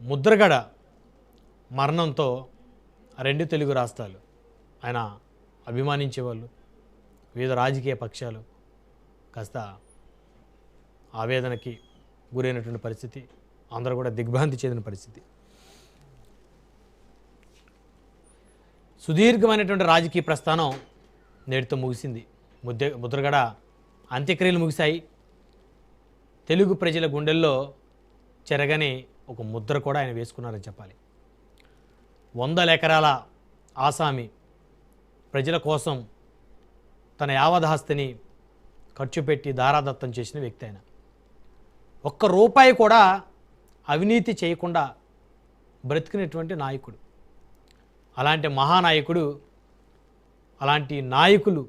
ముద్రగడ మరణంతో రెండు తెలుగు రాష్ట్రాలు ఆయన అభిమానించేవాళ్ళు వివిధ రాజకీయ పక్షాలు కాస్త ఆవేదనకి గురైనటువంటి పరిస్థితి, అందరూ కూడా దిగ్భ్రాంతి చెందిన పరిస్థితి. సుదీర్ఘమైనటువంటి రాజకీయ ప్రస్థానం నేటితో ముగిసింది. ముద్రగడ అంత్యక్రియలు ముగిశాయి. తెలుగు ప్రజల గుండెల్లో చెరగని ఒక ముద్ర కూడా ఆయన వేసుకున్నారని చెప్పాలి. 100 ఎకరాల ఆసామి ప్రజల కోసం తన యావదాస్తిని ఖర్చు పెట్టి దారాదత్తం చేసిన వ్యక్తి ఆయన. ఒక్క రూపాయి కూడా అవినీతి చేయకుండా బ్రతికినటువంటి నాయకుడు. అలాంటి మహానాయకుడు, అలాంటి నాయకులు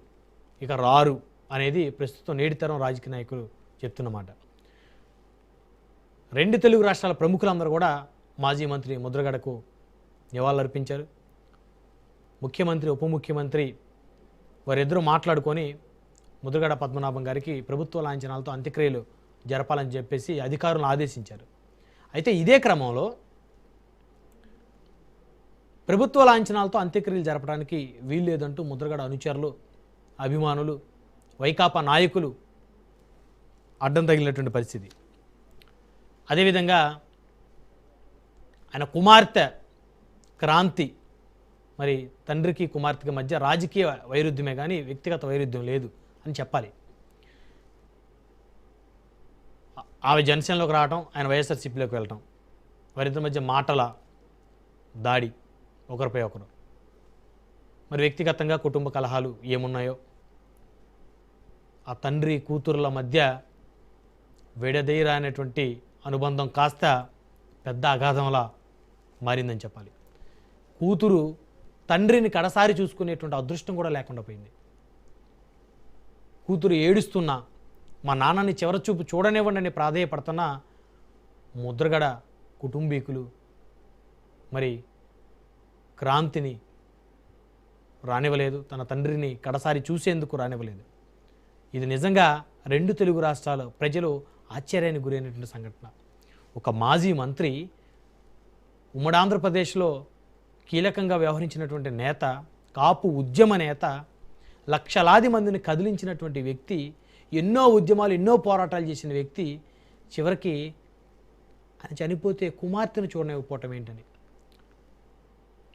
ఇక రారు అనేది ప్రస్తుతం నేటితరం రాజకీయ నాయకులు చెప్తున్నమాట. రెండు తెలుగు రాష్ట్రాల ప్రముఖులందరూ కూడా మాజీ మంత్రి ముద్రగడకు నివాళులర్పించారు. ముఖ్యమంత్రి, ఉప ముఖ్యమంత్రి వారిద్దరూ మాట్లాడుకొని ముద్రగడ పద్మనాభం గారికి ప్రభుత్వ లాంఛనాలతో అంత్యక్రియలు జరపాలని చెప్పేసి అధికారులను ఆదేశించారు. అయితే ఇదే క్రమంలో ప్రభుత్వ లాంఛనాలతో అంత్యక్రియలు జరపడానికి వీల్లేదంటూ ముద్రగడ అనుచరులు, అభిమానులు, వైకాపా నాయకులు అడ్డం తగిలినటువంటి పరిస్థితి. అదేవిధంగా ఆయన కుమార్తె క్రాంతి, మరి తండ్రికి కుమార్తెకి మధ్య రాజకీయ వైరుధ్యమే కానీ వ్యక్తిగత వైరుధ్యం లేదు అని చెప్పాలి. ఆమె జనసేనలోకి రావటం, ఆయన వైఎస్ఆర్సీపీలోకి వెళ్ళటం, వారిద్దరి మధ్య మాటల దాడి, ఒకరిపై ఒకరు. మరి వ్యక్తిగతంగా కుటుంబ కలహాలు ఏమున్నాయో, ఆ తండ్రి కూతురుల మధ్య విడదీయరానటువంటి అనుబంధం కాస్త పెద్ద అగాధంలా మారిందని చెప్పాలి. కూతురు తండ్రిని కడసారి చూసుకునేటువంటి అదృష్టం కూడా లేకుండా పోయింది. కూతురు ఏడుస్తున్నా, మా నాన్నని చివరచూపు చూడనివ్వండి అని ప్రాధేయపడుతున్న ముద్రగడ కుటుంబీకులు మరి క్రాంతిని రానివ్వలేదు, తన తండ్రిని కడసారి చూసేందుకు రానివ్వలేదు. ఇది నిజంగా రెండు తెలుగు రాష్ట్రాల ప్రజలు ఆశ్చర్యానికి గురైనటువంటి సంఘటన. ఒక మాజీ మంత్రి, ఉమ్మడి ఆంధ్రప్రదేశ్లో కీలకంగా వ్యవహరించినటువంటి నేత, కాపు ఉద్యమ నేత, లక్షలాది మందిని కదిలించినటువంటి వ్యక్తి, ఎన్నో ఉద్యమాలు, ఎన్నో పోరాటాలు చేసిన వ్యక్తి, చివరికి ఆయన చనిపోతే కుమార్తెను చూడనివ్వకపోవటం ఏంటని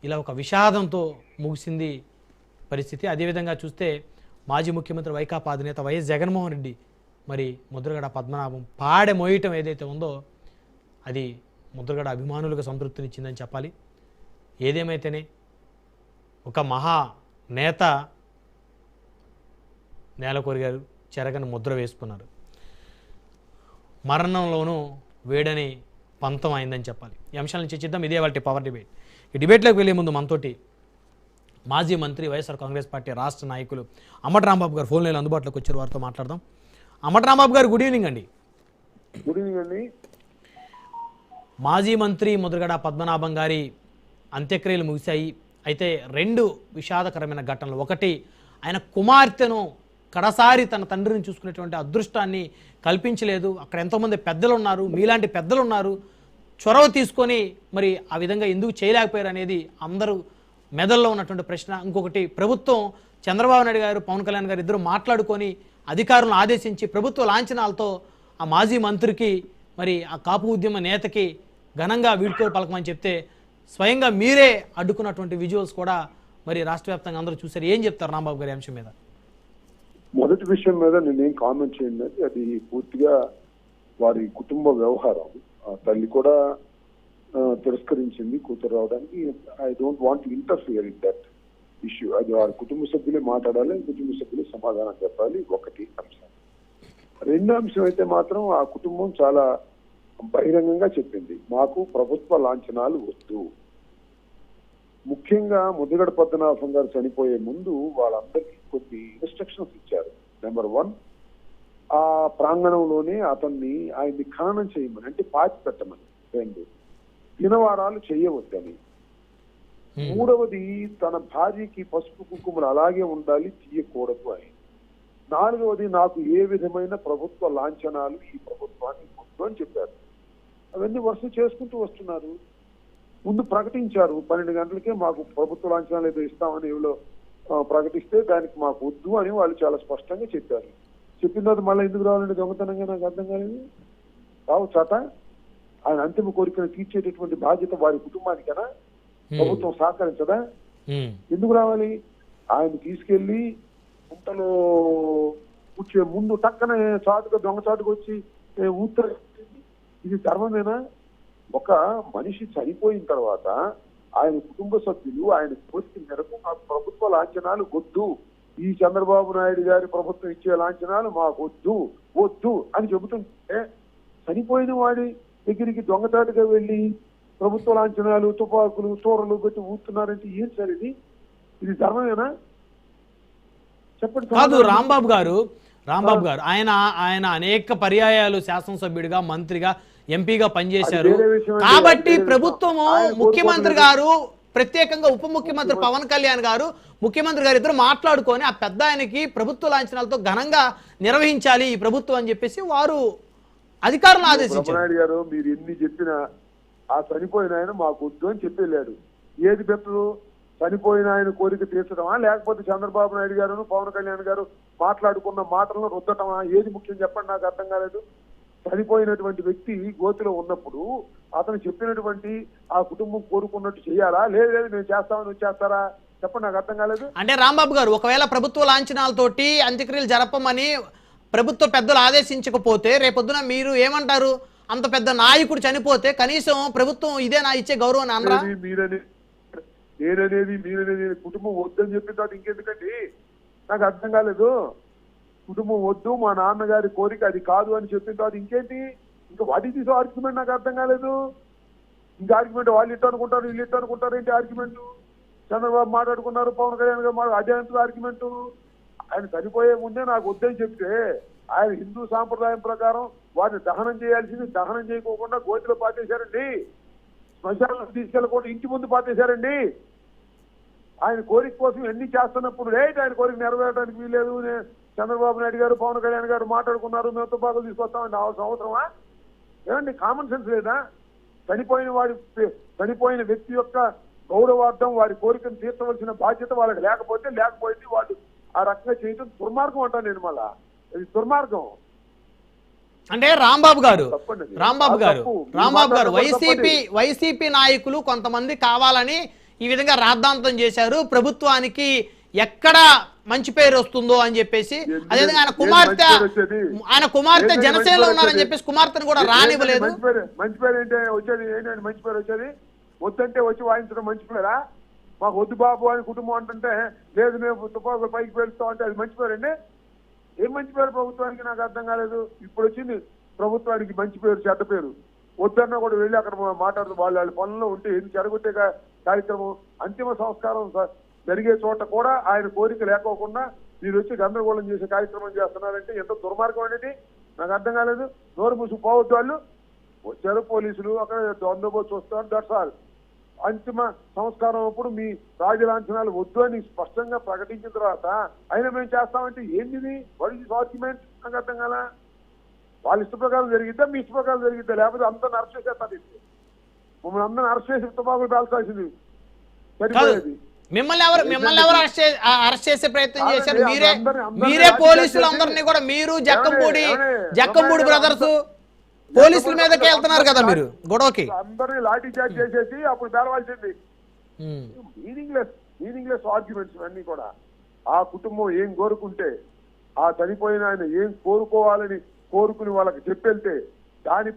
ఇలా ఒక విషాదంతో ముగిసింది పరిస్థితి. అదేవిధంగా చూస్తే మాజీ ముఖ్యమంత్రి వైకాపా అధినేత వైఎస్ జగన్మోహన్ రెడ్డి మరి ముద్రగడ పద్మనాభం పాడె మోయటం ఏదైతే ఉందో అది ముద్రగడ అభిమానులకు సంతృప్తినిచ్చిందని చెప్పాలి. ఏదేమైతేనే ఒక మహా నేత నేలకొరిగారు, చెరగని ముద్ర వేసుకున్నారు. మరణంలోనూ వేడని పంతం అయిందని చెప్పాలి. ఈ అంశాలను చర్చిద్దాం. ఇదే వాళ్ళ పవర్ డిబేట్. ఈ డిబేట్లోకి వెళ్ళే ముందు మనతోటి మాజీ మంత్రి, వైఎస్ఆర్ కాంగ్రెస్ పార్టీ రాష్ట్ర నాయకులు అమ్మటి రాంబాబు గారు ఫోన్ లైన్ అందుబాటులోకి వచ్చారు. వారితో మాట్లాడదాం. అమ్మటి రాంబాబు గారు, గుడ్ ఈవినింగ్ అండి. గుడ్ ఈవినింగ్ అండి. మాజీ మంత్రి ముద్రగడ పద్మనాభం గారి అంత్యక్రియలు ముగిశాయి. అయితే రెండు విషాదకరమైన ఘటనలు. ఒకటి, ఆయన కుమార్తెను కడసారి తన తండ్రిని చూసుకునేటువంటి అదృష్టాన్ని కల్పించలేదు. అక్కడ ఎంతోమంది పెద్దలు ఉన్నారు, మీలాంటి పెద్దలు ఉన్నారు, చొరవ తీసుకొని మరి ఆ విధంగా ఎందుకు చేయలేకపోయారు అనేది అందరూ మెదల్లో ఉన్నటువంటి ప్రశ్న. ఇంకొకటి, ప్రభుత్వం, చంద్రబాబు నాయుడు గారు, పవన్ కళ్యాణ్ గారు ఇద్దరు మాట్లాడుకొని అధికారులను ఆదేశించి ప్రభుత్వ లాంఛనాలతో ఆ మాజీ మంత్రికి మరి ఆ కాపు ఉద్యమ నేతకి ఘనంగా వీడ్కోలు పలకమని చెప్తే స్వయంగా మీరే అడ్డుకున్నటువంటి విజువల్స్ కూడా మరి రాష్ట్ర వ్యాప్తంగా అందరూ చూశారు. ఏం చెప్తారు రాంబాబు గారి అంశం మీద? మొదటి విషయం మీద నేనేం కామెంట్ చేయండి, అది పూర్తిగా వారి కుటుంబ వ్యవహారం. ఆ తల్లి కూడా తిరస్కరించింది కూతురు రావడానికి. I don't want to interfere in that issue. అది వారి కుటుంబ సభ్యులే మాట్లాడాలి, కుటుంబ సభ్యులే సమాధానం చెప్పాలి. ఒకటి అంశం. రెండో అంశం అయితే మాత్రం ఆ కుటుంబం చాలా బహిరంగంగా చెప్పింది, మాకు ప్రభుత్వ లాంఛనాలు వద్దు. ముఖ్యంగా ముద్రగడ పద్మనాభం గారు చనిపోయే ముందు వాళ్ళందరికీ కొన్ని ఇన్స్ట్రక్షన్స్ ఇచ్చారు. నెంబర్ 1, ఆ ప్రాంగణంలోనే ఆయన్ని ఖననం చేయమని, అంటే పాతి పెట్టమని. 2, దినవారాలు చేయవద్దని. 3వది, తన భార్యకి పసుపు కుంకుమలు అలాగే ఉండాలి, తీయకూడదు అని. 4వది, నాకు ఏ విధమైన ప్రభుత్వ లాంఛనాలు ఈ ప్రభుత్వానికి వద్దు అని చెప్పారు. అవన్నీ వరుస చేసుకుంటూ వస్తున్నారు. ముందు ప్రకటించారు 12 గంటలకే మాకు ప్రభుత్వ లాంఛనాలు ఏదో ఇస్తామని ఎవరో ప్రకటిస్తే దానికి మాకు వద్దు అని వాళ్ళు చాలా స్పష్టంగా చెప్పారు. చెప్పిన తర్వాత మళ్ళీ ఎందుకు రావాలంటే దొంగతనంగా నాకు అర్థం కాలేదు. రావచ్చాట ఆయన అంతిమ కోరికను తీర్చేటటువంటి బాధ్యత వారి కుటుంబానికేనా? ప్రభుత్వం సహకరించదా? ఎందుకు రావాలి? ఆయన తీసుకెళ్లి గుంటలో కూర్చే ముందు టక్కన చాటుగా దొంగ చాటుకు వచ్చి ఊత్తర, ఇది ధర్మమేనా? ఒక మనిషి చనిపోయిన తర్వాత ఆయన కుటుంబ సభ్యులు ఆయన కోరిక మేరకు మాకు ప్రభుత్వ లాంఛనాలు వద్దు, ఈ చంద్రబాబు నాయుడు గారి ప్రభుత్వం ఇచ్చే లాంఛనాలు మాకు వద్దు వద్దు అని చెబుతుంటే చనిపోయిన వాడి దగ్గరికి దొంగతాటుగా వెళ్ళి ప్రభుత్వ లాంఛనాలు తుపాకులు తోరలు పెట్టి ఊతున్నారంటే ఏం సార్ ఇది ధర్మమేనా? చెప్పండి. కాదు రాంబాబు గారు ఆయన అనేక పర్యాయాలు శాసనసభ్యుడిగా, మంత్రిగా, ఎంపీగా పనిచేశారు. కాబట్టి ప్రభుత్వము, ముఖ్యమంత్రి గారు, ప్రత్యేకంగా ఉప ముఖ్యమంత్రి పవన్ కళ్యాణ్ గారు, ముఖ్యమంత్రి గారు ఇద్దరు మాట్లాడుకొని ఆ పెద్ద ఆయనకి ప్రభుత్వ లాంఛనాలతో ఘనంగా నిర్వహించాలి ఈ ప్రభుత్వం అని చెప్పేసి వారు అధికారులను ఆదేశించారు. నాయుడు గారు మీరు ఎన్ని చెప్పినా ఆ చనిపోయిన ఆయన మాకు వద్దు అని చెప్పేళ్ళాడు. ఏది బెటరు? చనిపోయిన ఆయన కోరిక తీర్చడమా, లేకపోతే చంద్రబాబు నాయుడు గారు పవన్ కళ్యాణ్ గారు మాట్లాడుకున్న మాటలను రుద్దటమా? ఏది ముఖ్యం చెప్పండి, నాకు అర్థం కాలేదు. చనిపోయినటువంటి వ్యక్తి గోతిలో ఉన్నప్పుడు అతను చెప్పినటువంటి ఆ కుటుంబం కోరుకున్నట్టు చేయాలా? లేదు లేదు మేము చేస్తామని వచ్చేస్తారా? చెప్పండి, నాకు అర్థం కాలేదు. అంటే రాంబాబు గారు, ఒకవేళ ప్రభుత్వ లాంఛనాలతోటి అంత్యక్రియలు జరపమని ప్రభుత్వ పెద్దలు ఆదేశించకపోతే రేపొద్దున మీరు ఏమంటారు? అంత పెద్ద నాయకుడు చనిపోతే కనీసం ప్రభుత్వం ఇదే నా ఇచ్చే గౌరవం అనరా? మీరనేది కుటుంబం వద్దని చెప్పిన తర్వాత ఇంకెందుకండి? నాకు అర్థం కాలేదు. కుటుంబం వద్దు, మా నాన్నగారి కోరిక అది కాదు అని చెప్పిన తర్వాత ఇంకేంటి? ఇంకా వాటి తీసే ఆర్గ్యుమెంట్ నాకు అర్థం కాలేదు. ఇంకా ఆర్గ్యుమెంట్ వాళ్ళు ఇట్టు అనుకుంటారు, వీళ్ళు ఇట్టు అనుకుంటారు, ఏంటి ఆర్గ్యుమెంట్? చంద్రబాబు మాట్లాడుకున్నారు, పవన్ కళ్యాణ్ గారు అదే అంత ఆర్గ్యుమెంట్. ఆయన చనిపోయే ముందే నాకు వద్దని చెప్తే ఆయన హిందూ సాంప్రదాయం ప్రకారం వారిని దహనం చేయాల్సింది దహనం చేయకోకుండా గోతిలో పాతేశారండి. శ్మశానాలకు తీసుకెళ్ళకుండా ఇంటి ముందు పాతేశారండి. ఆయన కోరిక కోసం ఎన్ని చేస్తున్నప్పుడు ఆయన కోరిక నెరవేరడానికి వీల్లేదు. చంద్రబాబు నాయుడు గారు పవన్ కళ్యాణ్ గారు మాట్లాడుకున్నారు, మేము తుపాకులు తీసుకొస్తామండి. అవసరమా? ఏమండి, కామన్ సెన్స్ లేదా? చనిపోయిన వ్యక్తి యొక్క గౌరవార్థం వారి కోరికను తీర్చవలసిన బాధ్యత వాళ్ళకి లేకపోతే వాళ్ళు ఆ రకంగా చేయడం దుర్మార్గం అంటాను నేను. మళ్ళా ఇది దుర్మార్గం. అంటే రాంబాబు గారు వైసీపీ నాయకులు కొంతమంది కావాలని ఈ విధంగా రాద్ధాంతం చేశారు. ప్రభుత్వానికి ఎక్కడ మంచి పేరు వస్తుందో అని చెప్పేసి, అదేవిధంగా ఆయన కుమార్తె జనసేనలో ఉన్నారని చెప్పేసి కుమార్తెను కూడా రానివ్వలేదు. మంచి పేరు ఏంటంటే మంచి పేరు వచ్చేది వద్దంటే వచ్చి వాయించడం మంచి పేరా? మాకు వద్దు బాబు అని కుటుంబం అంటుంటే లేదు మేము తుపాకులు పైకి పేలుస్తాం అంటే అది మంచి పేరండి? ఏం మంచి పేరు ప్రభుత్వానికి? నాకు అర్థం కాలేదు. ఇప్పుడు వచ్చింది ప్రభుత్వానికి మంచి పేరు చెడ్డ పేరు. వద్దన్నా కూడా వెళ్ళి అక్కడ మాట్లాడుతూ వాళ్ళ పనుల్లో ఉంటే ఏది చెడగొట్టే కార్యక్రమం, అంతిమ సంస్కారం జరిగే చోట కూడా ఆయన కోరిక లేకోకుండా మీరు వచ్చి గందరగోళం చేసే కార్యక్రమం చేస్తున్నారంటే ఎంత దుర్మార్గం అనేది నాకు అర్థం కాలేదు. నోరు మూసుకు పోవద్దు. వాళ్ళు వచ్చారు పోలీసులు, అక్కడ బందోబస్తు చూస్తారు, దట్స్ ఆల్. అంతిమ సంస్కారం అప్పుడు మీ రాజలాంఛనాలు వద్దు అని స్పష్టంగా ప్రకటించిన తర్వాత అయినా మేము చేస్తామంటే ఏంటిది? What is argument? నాకు అర్థం కాల. వాళ్ళ ఇష్ట ప్రకారం జరిగిద్దా, మీ ఇష్ట ప్రకారం జరిగిద్దా? లేకపోతే అందరిని అరెస్ట్ చేసేస్తారు. మమ్మల్ని అందరిని అరెస్ట్ చేసి తుపాకులు పేల్చాల్సింది సరిపోయేది. మిమ్మల్ని ఎవరు అరెస్ట్ చేసే ప్రయత్నం చేశారు? మీరే పోలీసులు అందరినీ కూడా, మీరు జక్కంపూడి బ్రదర్స్ పోలీసుల మీదకి వెళ్తున్నారు కదా మీరు గొడవకి. అందరినీ లాఠీ చార్జ్ చేసేసి అప్పుడు పేలవాల్సింది. మీనింగ్లెస్ ఆర్గ్యుమెంట్స్ అన్ని కూడా. ఆ కుటుంబం ఏం కోరుకుంటే, ఆ చనిపోయిన ఆయన ఏం కోరుకోవాలని కోరుకుని వాళ్ళకి చెప్పెళ్తే దాని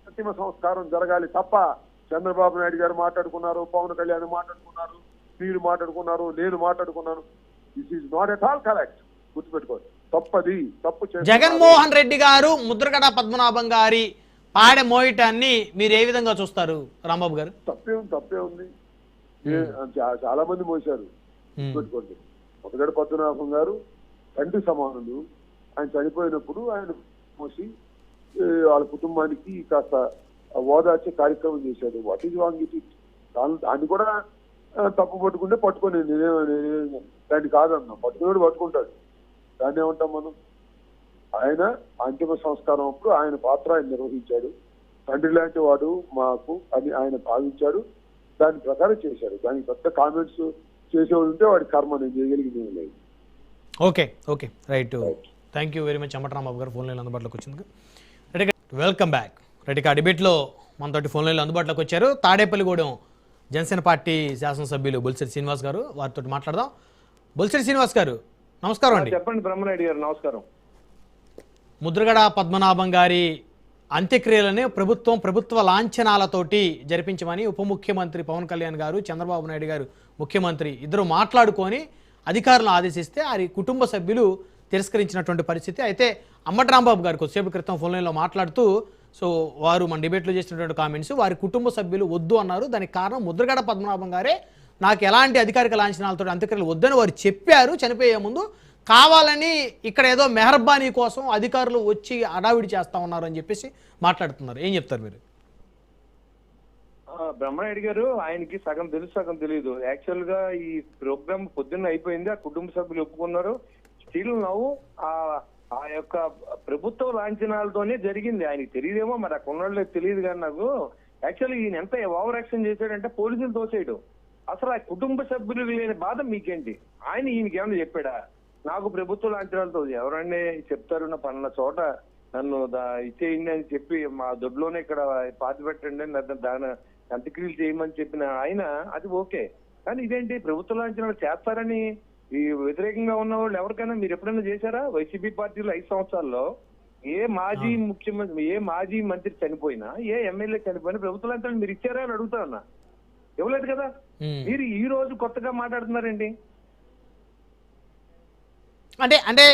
అంతిమ సంస్కారం జరగాలి తప్ప చంద్రబాబు నాయుడు గారు మాట్లాడుకున్నారు, పవన్ కళ్యాణ్ మాట్లాడుకున్నారు, మీరు మాట్లాడుకున్నారు, నేను మాట్లాడుకున్నాను. This is not at all correct. గుర్తుపెట్టుకోండి, తప్పు. జగన్మోహన్ రెడ్డి గారు ముద్రగడ పద్మనాభం గారి పాడె మోయటాన్ని మీరు ఏ విధంగా చూస్తారు రాంబాబు గారు? తప్పే ఉంది. చాలా మంది మోసారు. గుర్తుపెట్టుకోండి, ముద్రగడ పద్మనాభం గారు తండ్రి సమానులు. ఆయన చనిపోయినప్పుడు ఆయన మోసి వాళ్ళ కుటుంబానికి కాస్త ఓదార్చే కార్యక్రమం చేశాడు. What is wrong with it? దాన్ని కూడా తప్పు పట్టుకుంటే పట్టుకొని దాన్ని కాదన్నా, పట్టుకున్నాడు పట్టుకుంటాడు. దాన్ని ఏమంటాం మనం? ఆయన అంతిమ సంస్కారం అప్పుడు ఆయన పాత్ర ఆయన నిర్వహించాడు. తండ్రి లాంటి వాడు మాకు అని ఆయన భావించాడు. దాని ప్రకారం చేశాడు. దానికి పెద్ద కామెంట్స్ చేసేవాడు ఉంటే వాడి కర్మ, నేను చేయగలిగింది ఏం లేదు. Okay okay right. Thank you very much Ambati Rambabu గారు ఫోన్ లైన్ అందుబాటులోకి వచ్చింది. Right, welcome back. రైట్, ఆ డిబేట్లో మనతోటి ఫోన్ లైన్లో అందుబాటులోకి వచ్చారు తాడేపల్లిగూడెం జనసేన పార్టీ శాసనసభ్యులు బొలిశెట్టి శ్రీనివాస్ గారు. వారితో మాట్లాడదాం. బొలిశెట్టి శ్రీనివాస్ గారు నమస్కారం అండి. చెప్పండి బ్రహ్మనాయుడు గారు. నమస్కారం. ముద్రగడ పద్మనాభం గారి అంత్యక్రియలని ప్రభుత్వ లాంఛనాలతోటి జరిపించమని ఉప ముఖ్యమంత్రి పవన్ కళ్యాణ్ గారు, చంద్రబాబు నాయుడు గారు ముఖ్యమంత్రి ఇద్దరు మాట్లాడుకొని అధికారులను ఆదేశిస్తే వారి కుటుంబ సభ్యులు తిరస్కరించినటువంటి పరిస్థితి. అయితే అంబటరాంబాబు గారు కొద్దిసేపు క్రితం ఫోన్ లైన్లో మాట్లాడుతూ వారు మన డిబేట్లో చేసినటువంటి కామెంట్స్ వారి కుటుంబ సభ్యులు వద్దు అన్నారు. దానికి కారణం ముద్రగడ పద్మనాభం గారే నాకు ఎలాంటి అధికారిక లాంఛనాలతో అంత్యక్రియలు వద్దని వారు చెప్పారు చనిపోయే ముందు. కావాలని ఇక్కడ ఏదో మెహర్బానీ కోసం అధికారులు వచ్చి అడావిడి చేస్తా ఉన్నారు అని చెప్పేసి మాట్లాడుతున్నారు. ఏం చెప్తారు మీరు? బ్రహ్మనాయుడు గారు, ఆయనకి సగం తెలుసు సగం తెలియదు. యాక్చువల్ గా ఈ ప్రోగ్రామ్ పొద్దున్న అయిపోయింది, ఆ కుటుంబ సభ్యులు ఒప్పుకున్నారు. స్టిల్ నవ్వు ఆ యొక్క ప్రభుత్వ లాంఛనాలతోనే జరిగింది. ఆయనకి తెలియదేమో, మరి ఆ కొన్నాళ్ళే తెలియదు. కానీ నాకు యాక్చువల్లీ ఈయన ఎంత ఓవర్ యాక్షన్ చేశాడంటే పోలీసులు తోసేయడం. అసలు ఆ కుటుంబ సభ్యులు లేని బాధ మీకేంటి? ఆయన ఈయనకి ఏమన్నా చెప్పాడా? నాకు ప్రభుత్వ లాంఛనాలతో ఎవరండి చెప్తారు, నా పన్న చోట నన్ను ఇచ్చేయండి అని చెప్పి మా దొడ్లోనే ఇక్కడ పాతి పెట్టండి దాని అంత్యక్రియలు చేయమని చెప్పిన ఆయన, అది ఓకే. కానీ ఇదేంటి ప్రభుత్వ లాంఛనాలు చేస్తారని ఈ వ్యతిరేకంగా ఉన్న వాళ్ళు ఎవరికైనా మీరు ఎప్పుడైనా చేశారా? వైసీపీ పార్టీలో 5 సంవత్సరాల్లో ఏ మాజీ ముఖ్యమంత్రి, ఏ మాజీ మంత్రి చనిపోయినా, ఏ ఎమ్మెల్యే చనిపోయినా ప్రభుత్వ లాంఛనాలు మీరు ఇచ్చారా అని అడుగుతా ఉన్నా. ఇవ్వలేదు కదా. మీరు ఈ రోజు కొత్తగా మాట్లాడుతున్నారండి. అంటే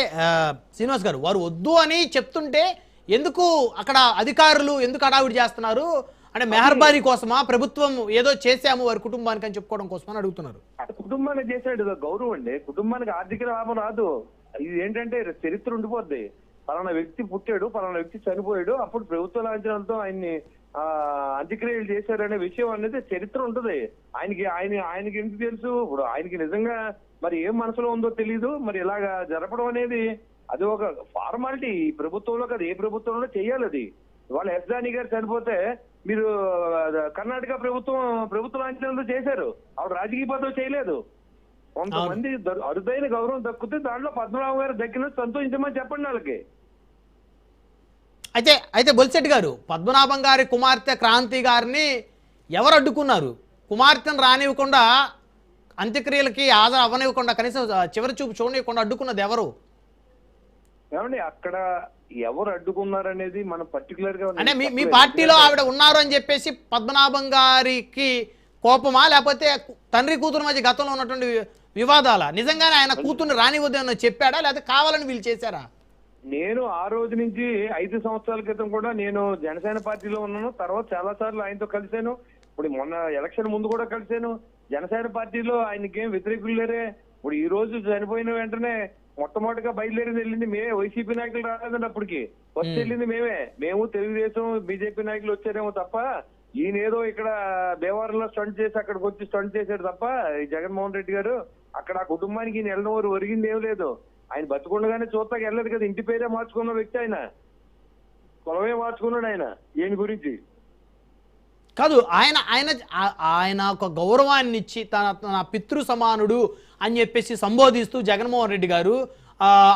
శ్రీనివాస్ గారు, వారు వద్దు అని చెప్తుంటే ఎందుకు అక్కడ అధికారులు ఎందుకు అడావిడి చేస్తున్నారు? అంటే మెహర్బానీ కోసమా, ప్రభుత్వం ఏదో చేశాము వారి కుటుంబానికి అని చెప్పుకోవడం కోసమని అడుగుతున్నారు. కుటుంబానికి చేశాడు గౌరవం అండి. కుటుంబానికి ఆర్థిక లాభం రాదు. ఇది ఏంటంటే చరిత్ర ఉండిపోద్ది. పలానా వ్యక్తి పుట్టాడు, పలానా వ్యక్తి చనిపోయాడు, అప్పుడు ప్రభుత్వ లాంఛనాలతో ఆయన్ని అంత్యక్రియలు చేశారనే విషయం అనేది చరిత్ర ఉంటుంది. ఆయనకి ఎందుకు తెలుసు? ఇప్పుడు ఆయనకి నిజంగా మరి ఏం మనసులో ఉందో తెలీదు. మరి ఇలాగా జరపడం అనేది అది ఒక ఫార్మాలిటీ. ఈ ప్రభుత్వంలో కదా, ఏ ప్రభుత్వంలో చెయ్యాలి అది. వాళ్ళ ఎస్ జానీ గారు చనిపోతే మీరు కర్ణాటక ప్రభుత్వ లాంఛనాలతో చేశారు. ఆవిడ రాజకీయ పదవి చేయలేదు. కొంతమంది అరుదైన గౌరవం దక్కుతే దాంట్లో పద్మనాభం గారు దక్కిన సంతోషించమని చెప్పండి వాళ్ళకి. అయితే బొలిశెట్టి గారు, పద్మనాభం గారి కుమార్తె క్రాంతి గారిని ఎవరు అడ్డుకున్నారు? కుమార్తెను రానివ్వకుండా, అంత్యక్రియలకి హాజరు అవ్వనివ్వకుండా, కనీసం చివరి చూపు చూడనివ్వకుండా అడ్డుకున్నది ఎవరు? ఏమండి, అక్కడ ఎవరు అడ్డుకున్నారనేది మనం పర్టికులర్ గా అంటే మీ పార్టీలో ఆవిడ ఉన్నారు అని చెప్పేసి పద్మనాభం గారికి కోపమా, లేకపోతే తండ్రి కూతురు మధ్య గతంలో ఉన్నటువంటి వివాదాల? నిజంగానే ఆయన కూతుర్ని రానివ్వద్దని చెప్పాడా, లేకపోతే కావాలని వీళ్ళు చేశారా? నేను ఆ రోజు నుంచి 5 సంవత్సరాల క్రితం కూడా నేను జనసేన పార్టీలో ఉన్నాను. తర్వాత చాలా సార్లు ఆయనతో కలిశాను. ఇప్పుడు మొన్న ఎలక్షన్ ముందు కూడా కలిశాను. జనసేన పార్టీలో ఆయనకేం వ్యతిరేకులు లేరే. ఇప్పుడు ఈ రోజు చనిపోయిన వెంటనే మొట్టమొదటిగా బయలుదేరింది వెళ్ళింది వైసీపీ నాయకులు రాలేదండి. అప్పటికి ఫస్ట్ వెళ్ళింది మేము తెలుగుదేశం బీజేపీ నాయకులు వచ్చారేమో తప్ప, ఈయన ఏదో ఇక్కడ దేవారంలో స్టంట్ చేసి అక్కడికి వచ్చి స్టంట్ చేశాడు తప్ప, ఈ జగన్మోహన్ రెడ్డి గారు అక్కడ ఆ కుటుంబానికి ఈయన వెళ్ళిన ఒరిగింది ఏం లేదు. ఆయన బతుకుండగానే చూస్తాకి వెళ్ళలేదు కదా. ఇంటి పేరే మార్చుకున్న వ్యక్తి ఆయన, కులమే మార్చుకున్నాడు ఆయన. ఈయన గురించి కాదు, ఆయన ఒక గౌరవాన్ని ఇచ్చి తన పితృ సమానుడు అని చెప్పేసి సంబోధిస్తూ జగన్మోహన్ రెడ్డి గారు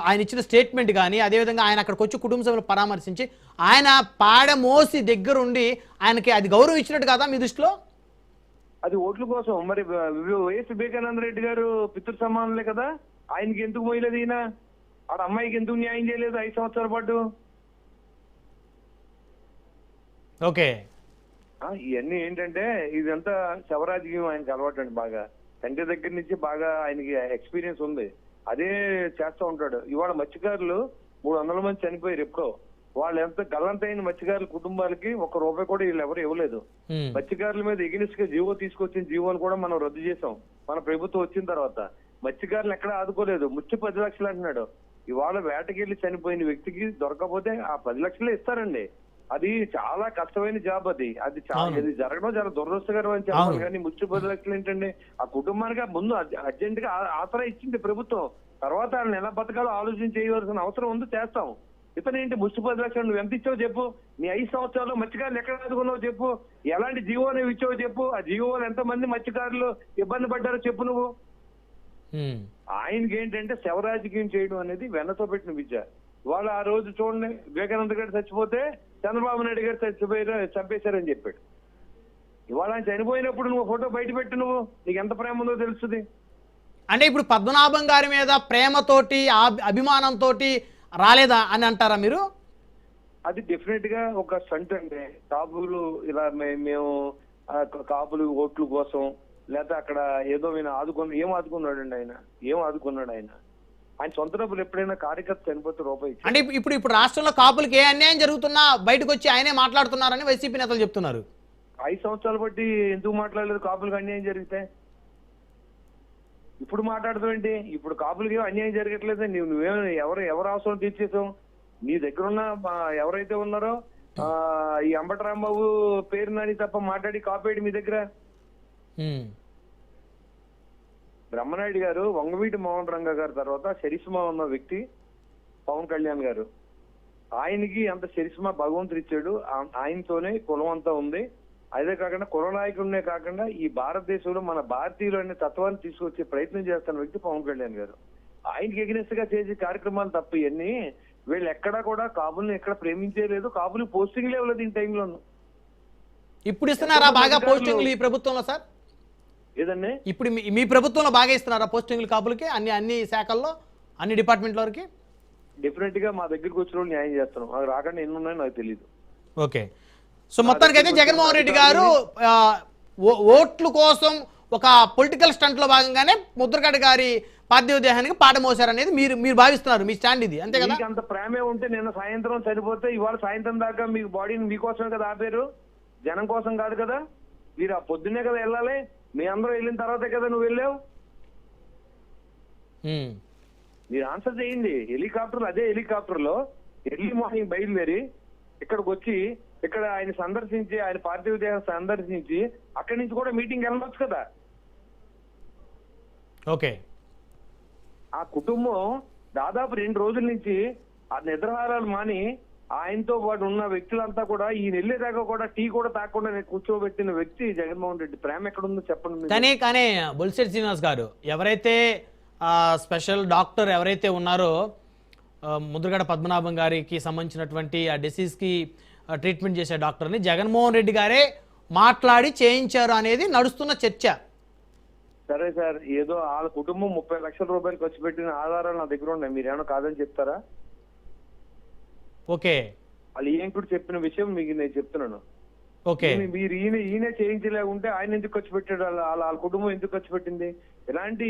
ఆయన ఇచ్చిన స్టేట్మెంట్ కానీ, అదేవిధంగా ఆయన అక్కడికి వచ్చి కుటుంబ సభ్యులు పరామర్శించి ఆయన పాడమోసి దగ్గరుండి ఆయనకి అది గౌరవం ఇచ్చినట్టు కదా మీ దృష్టిలో? అది ఓట్ల కోసం. మరి వైఎస్ వివేకానంద రెడ్డి గారు పితృ సమానులే కదా. ఆయనకి ఎందుకు పోయలేదు ఈయన? ఆడ అమ్మాయికి ఎందుకు న్యాయం చేయలేదు 5 సంవత్సరాల పాటు? ఓకే, ఇవన్నీ ఏంటంటే ఇదంతా శవరాజకీయం ఆయనకి అలవాటు అండి. బాగా తండ్రి దగ్గర నుంచి బాగా ఆయనకి ఎక్స్పీరియన్స్ ఉంది. అదే చేస్తూ ఉంటాడు. ఇవాళ మత్స్యకారులు 300 మంది చనిపోయారు ఎప్పుడో. వాళ్ళు ఎంత గల్లంతైన మత్స్యకారుల కుటుంబాలకి ₹1 కూడా వీళ్ళు ఎవరు ఇవ్వలేదు. మత్స్యకారుల మీద ఎగినిస్ట్ గా జీవో తీసుకొచ్చిన జీవోని కూడా మనం రద్దు చేసాం మన ప్రభుత్వం వచ్చిన తర్వాత. మత్స్యకారులు ఎక్కడ ఆదుకోలేదు. ముచ్చి 10 లక్షలు అంటున్నాడు. ఇవాళ వేటకెళ్ళి చనిపోయిన వ్యక్తికి దొరకకపోతే ఆ 10 లక్షలే ఇస్తారండి. అది చాలా కష్టమైన జాబ్. అది జరగడం చాలా దురదృష్టకరం అని చెప్పాలి. కానీ ముచ్చి 10 లక్షలు ఏంటండి? ఆ కుటుంబానికి ముందు అర్జెంట్ గా ఆసరా ఇచ్చింది ప్రభుత్వం. తర్వాత వాళ్ళని ఎలా బతకాలో ఆలోచన చేయవలసిన అవసరం ఉంది, చేస్తాం. ఇతను ఏంటి ముష్టి 10 లక్షలు నువ్వు ఎంత ఇచ్చావు చెప్పు, నీ 5 సంవత్సరాలు మత్స్యకారులు ఎక్కడ ఆదుకున్నావు చెప్పు, ఎలాంటి జీవో నువ్వు ఇచ్చావు చెప్పు, ఆ జీవోలు ఎంతమంది మత్స్యకారులు ఇబ్బంది పడ్డారో చెప్పు నువ్వు. ఆయనకి ఏంటంటే శవరాజకీయం చేయడం అనేది వెన్నతో పెట్టిన విద్య. వాళ్ళు ఆ రోజు చూడండి, వివేకానంద గారు చచ్చిపోతే చంద్రబాబు నాయుడు గారు చంపేశారని చెప్పాడు. ఇవాళ ఆయన చనిపోయినప్పుడు నువ్వు ఫోటో బయట పెట్టి నువ్వు నీకు ఎంత ప్రేమ ఉందో తెలుస్తుంది. అంటే ఇప్పుడు పద్మనాభం గారి మీద ప్రేమతోటి అభిమానంతో రాలేదా అని అంటారా మీరు? అది డెఫినెట్ గా ఒక స్టంట్ అండి. కాపులు ఇలా మేము కాపులు ఓట్ల కోసం లేకపోతే అక్కడ ఏదో ఏం ఆదుకున్నాడండి ఆయన? ఏం ఆదుకున్నాడు ఆయన? ఆయన సొంత డబ్బులు ఎప్పుడైనా కార్యకర్త చనిపోతే రూపాయి అంటే ఇప్పుడు రాష్ట్రంలో కాపులకి ఏ అన్యాయం జరుగుతున్నా బయటకు వచ్చి ఆయనే మాట్లాడుతున్నారని వైసీపీ నేతలు చెప్తున్నారు. 5 సంవత్సరాలు బట్టి ఎందుకు మాట్లాడలేదు? కాపులకు అన్యాయం జరిగితే ఇప్పుడు మాట్లాడతావేంటి? ఇప్పుడు కాపులకి ఏం అన్యాయం జరగట్లేదు. నువ్వేమో ఎవరు అవసరం తీర్చేసావు? నీ దగ్గర ఉన్న ఎవరైతే ఉన్నారో ఈ అంబటి రాంబాబు పేరు నాని తప్ప మాట్లాడి కాపేయడు మీ దగ్గర. బ్రహ్మనాయుడు గారు, వంగవీటి మోహన్ రంగ గారి తర్వాత చరిష్మా ఉన్న వ్యక్తి పవన్ కళ్యాణ్ గారు. ఆయనకి అంత చరిష్మా భగవంతుడు ఇచ్చాడు. ఆయనతోనే కులం అంతా ఉంది. అదే కాకుండా కుల నాయకుడినే కాకుండా ఈ భారతదేశంలో మన భారతీయులు అనే తత్వాన్ని తీసుకొచ్చే ప్రయత్నం చేస్తున్న వ్యక్తి పవన్ కళ్యాణ్ గారు. ఆయనకి ఎగ్నెస్ట్ గా చేసే కార్యక్రమాలు తప్ప ఇవన్నీ వీళ్ళు ఎక్కడా కూడా కాపుల్ని ఎక్కడ ప్రేమించేలేదు. కాపులు పోస్టింగ్ లేవలేదు ఈ టైంలోను. ఇప్పుడు ఇస్తున్నారా బాగా పోస్టింగ్లు ఈ ప్రభుత్వంలో సార్? ఏదండి ఇప్పుడు మీ ప్రభుత్వంలో బాగా ఇస్తున్నారా పోస్టింగ్లు కాపులకి అన్ని శాఖల్లో అన్ని డిపార్ట్మెంట్ల వరకు? డెఫినెట్ గా మా దగ్గరికి వచ్చిన న్యాయం చేస్తున్నాం. అది రాకుండా ఎన్ని ఉన్నాయో నాకు తెలియదు. ఓకే, సో మొత్తానికి అయితే జగన్మోహన్ రెడ్డి గారు ఓట్ల కోసం ఒక పొలిటికల్ స్టంట్ లో భాగంగానే ముద్రగడ గారి పార్థివ దేహానికి పాట మోసారనేది మీరు భావిస్తున్నారు, మీ స్టాండ్ ఇది, అంతే కదా? అంత ప్రేమే ఉంటే నిన్న సాయంత్రం చనిపోతే ఇవాళ సాయంత్రం దాకా మీకు బాడీని మీకోసమే కదా ఆపారు, జనం కోసం కాదు కదా. మీరు ఆ పొద్దున్నే కదా వెళ్ళాలి. మీ అందరూ వెళ్ళిన తర్వాతే కదా నువ్వు వెళ్ళావు. మీరు ఆన్సర్ చేయండి. హెలికాప్టర్, అదే హెలికాప్టర్ లో ఎర్లీ మార్నింగ్ బయలుదేరి ఇక్కడికి వచ్చి ఇక్కడ ఆయన సందర్శించి, ఆయన పార్థివ దేహం సందర్శించి అక్కడి నుంచి కూడా మీటింగ్ వెళ్ళవచ్చు కదా. ఓకే, ఆ కుటుంబం దాదాపు 2 రోజుల నుంచి ఆ నిద్రహారాలు మాని ఆయనతో పాటు ఉన్న వ్యక్తులంతా కూడా ఈ నెల్లేదాకా కూడా టీ కూడా తాకుండా కూర్చోబెట్టిన వ్యక్తి జగన్మోహన్ రెడ్డి. ప్రేమ ఎక్కడుందో చెప్పండి. కానీ బొలిశెట్టి శ్రీనివాస్ గారు, ఎవరైతే స్పెషల్ డాక్టర్ ఎవరైతే ఉన్నారో ముద్రగడ పద్మనాభం గారికి సంబంధించినటువంటి ఆ డిసీజ్కి ట్రీట్మెంట్ చేసే డాక్టర్ని జగన్మోహన్ రెడ్డి గారే మాట్లాడి చేయించారు అనేది నడుస్తున్న చర్చ. సరే సార్, ఏదో వాళ్ళ కుటుంబం 30 లక్షల రూపాయలు ఖర్చు పెట్టిన ఆధారాలు నా దగ్గర ఉన్నాయి. మీరేమో కాదని చెప్తారా? ఓకే, వాళ్ళు ఏం కూడా చెప్పిన విషయం మీకు నేను చెప్తున్నాను. ఓకే, మీరు ఈయన చేయించలేకుంటే ఆయన ఎందుకు ఖర్చు పెట్టాడు? వాళ్ళ కుటుంబం ఎందుకు ఖర్చు పెట్టింది? ఇలాంటి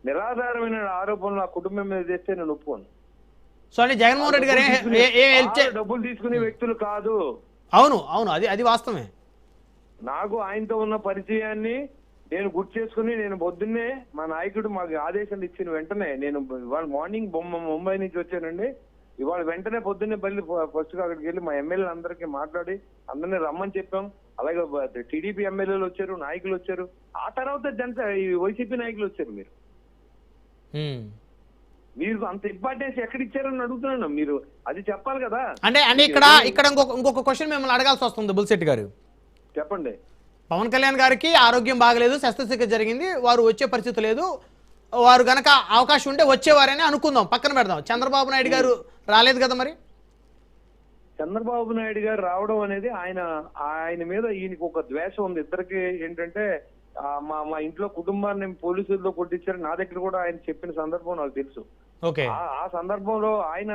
నిరాధారమైన ఆరోపణలు ఆ కుటుంబం మీద చేస్తే నేను ఒప్పుకోను. సో అంటే జగన్మోహన్ రెడ్డి గారు డబ్బులు తీసుకునే వ్యక్తులు కాదు. అవును, అది వాస్తవమే. నాకు ఆయనతో ఉన్న పరిచయాన్ని నేను గుర్తు చేసుకుని నేను పొద్దున్నే మా నాయకుడు మాకు ఆదేశాలు ఇచ్చిన వెంటనే నేను ఇవాళ మార్నింగ్ ముంబై నుంచి వచ్చానండి. ఇవాళ వెంటనే పొద్దున్నే ఫస్ట్ అక్కడికి వెళ్ళి మా ఎమ్మెల్యేలు అందరికీ మాట్లాడి అందరినీ రమ్మని చెప్పాం. అలాగే టీడీపీ ఎమ్మెల్యేలు వచ్చారు, నాయకులు వచ్చారు. ఆ తర్వాత వైసీపీ నాయకులు వచ్చారు. మీరు అంత ఇంపార్టెన్స్ ఎక్కడ ఇచ్చారని అడుగుతున్నాను. మీరు అది చెప్పాలి కదా. అంటే ఇక్కడ ఇంకొక క్వశ్చన్ మిమ్మల్ని అడగాల్సి వస్తుంది బుల్శెట్టి గారు. చెప్పండి. పవన్ కళ్యాణ్ గారికి ఆరోగ్యం బాగలేదు, శస్త్రచికిత్స జరిగింది, వారు వచ్చే పరిస్థితి లేదు, వారు గనక అవకాశం ఉంటే వచ్చేవారని అనుకుందాం, పక్కన పెడదాం. చంద్రబాబు నాయుడు గారు రాలేదు కదా మరి? చంద్రబాబు నాయుడు గారు రావడం అనేది ఆయన మీద ఈయనకి ఒక ద్వేషం ఉంది. ఇద్దరికి ఏంటంటే మా ఇంట్లో కుటుంబాన్ని పోలీసులతో కొట్టించారు. నా దగ్గర కూడా ఆయన చెప్పిన సందర్భం నాకు తెలుసు. ఆ సందర్భంలో ఆయన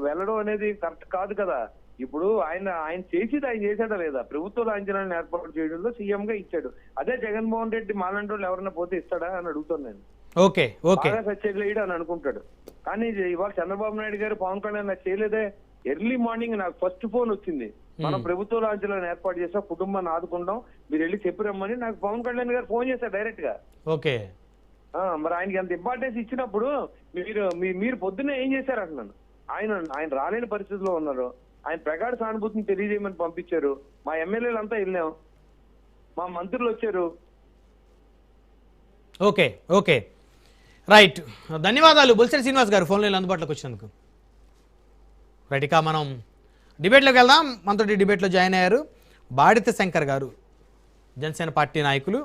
వెళ్ళడం అనేది కరెక్ట్ కాదు కదా. ఇప్పుడు ఆయన చేసేది ఆయన చేశాడా లేదా? ప్రభుత్వ లాంఛనాలను ఏర్పాటు చేయడంలో సీఎం గా ఇచ్చాడు. అదే జగన్మోహన్ రెడ్డి మాలాంటి వాళ్ళు ఎవరైనా పోతే ఇస్తాడా అని అడుగుతాను నేను. సత్యలేడు అని అనుకుంటాడు. కానీ ఇవాళ చంద్రబాబు నాయుడు గారు పవన్ కళ్యాణ్ నాకు చేయలేదే. ఎర్లీ మార్నింగ్ నాకు ఫస్ట్ ఫోన్ వచ్చింది. మనం ప్రభుత్వ లాంఛనాలను ఏర్పాటు చేసాం, కుటుంబాన్ని ఆదుకుంటాం, మీరు వెళ్ళి చెప్పిరమ్మని నాకు పవన్ కళ్యాణ్ గారు ఫోన్ చేశారు డైరెక్ట్ గా. మరి ఆయనకి అంత ఇంపార్టెన్స్ ఇచ్చినప్పుడు మీరు పొద్దున్నే ఏం చేశారు అంటున్నాను. ఆయన రాలేని పరిస్థితిలో ఉన్నారు. ఆయన ప్రగాఢ సానుభూతిని తెలియజేయమని పంపించారు. మా ఎమ్మెల్యేలు అంతా వెళ్ళాం, మా మంత్రులు వచ్చారు. Okay, right. ధన్యవాదాలు బొలిశెట్టి శ్రీనివాస్ గారు ఫోన్లో అందుబాటులోకి వచ్చినందుకు. రైట్, ఇక మనం డిబేట్లోకి వెళ్దాం. మనతో డిబేట్లో జాయిన్ అయ్యారు బాడిత శంకర్ గారు, జనసేన పార్టీ నాయకులు,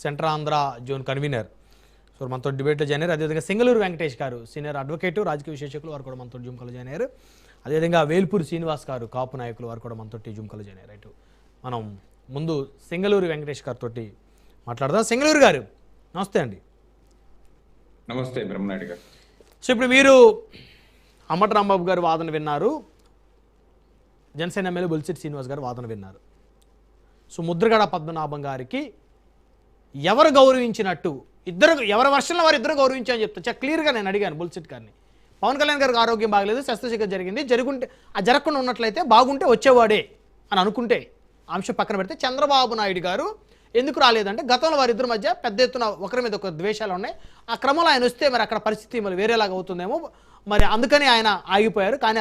central Andhra zone convener. So మనతో డిబేట్లో జాయిన్ అయ్యారు. అదేవిధంగా సింగళూరు వెంకటేష్ గారు, సీనియర్ అడ్వకేటు, రాజకీయ విశ్లేషకులు, వారు కూడా మనతో జూమ్ కాల్ జాయిన్ అయ్యారు. అదేవిధంగా వేల్పూరి శ్రీనివాస్ గారు, కాపు నాయకులు, వారు కూడా మనతో జూమ్ కాల్ జాయిన్ అయ్యారు. రైట్, మనం ముందు సింగళూరు వెంకటేష్ గారితో మాట్లాడదాం. సింగళూరు గారు నమస్తే అండి. నమస్తే బ్రహ్మనాయుడు గారు. సో ఇప్పుడు మీరు అంబటి రాంబాబు గారు వాదన విన్నారు, జనసేన ఎమ్మెల్యే బొలిశెట్టి శ్రీనివాస్ గారు వాదన విన్నారు. సో ముద్రగడ పద్మనాభం గారికి ఎవరు గౌరవించినట్టు, ఇద్దరు ఎవరి వర్షంలో వారు ఇద్దరు గౌరవించాలని చెప్తారు. చాలా క్లియర్గా నేను అడిగాను బొలిశెట్టి గారిని. పవన్ కళ్యాణ్ గారికి ఆరోగ్యం బాగలేదు, శస్త్రచికిత్స జరిగింది, జరుగుంటే ఆ జరగకుండా ఉన్నట్లయితే బాగుంటే వచ్చేవాడే అని అనుకుంటే అంశం పక్కన పెడితే, చంద్రబాబు నాయుడు గారు ఎందుకు రాలేదంటే గతంలో వారిద్దరి మధ్య పెద్ద ఎత్తున ఒకరి మీద ఒక ద్వేషాలు ఉన్నాయి. ఆ క్రమంలో ఆయన వస్తే మరి అక్కడ పరిస్థితి మరి వేరేలాగా అవుతుందేమో, మరి అందుకని ఆయన ఆగిపోయారు. కానీ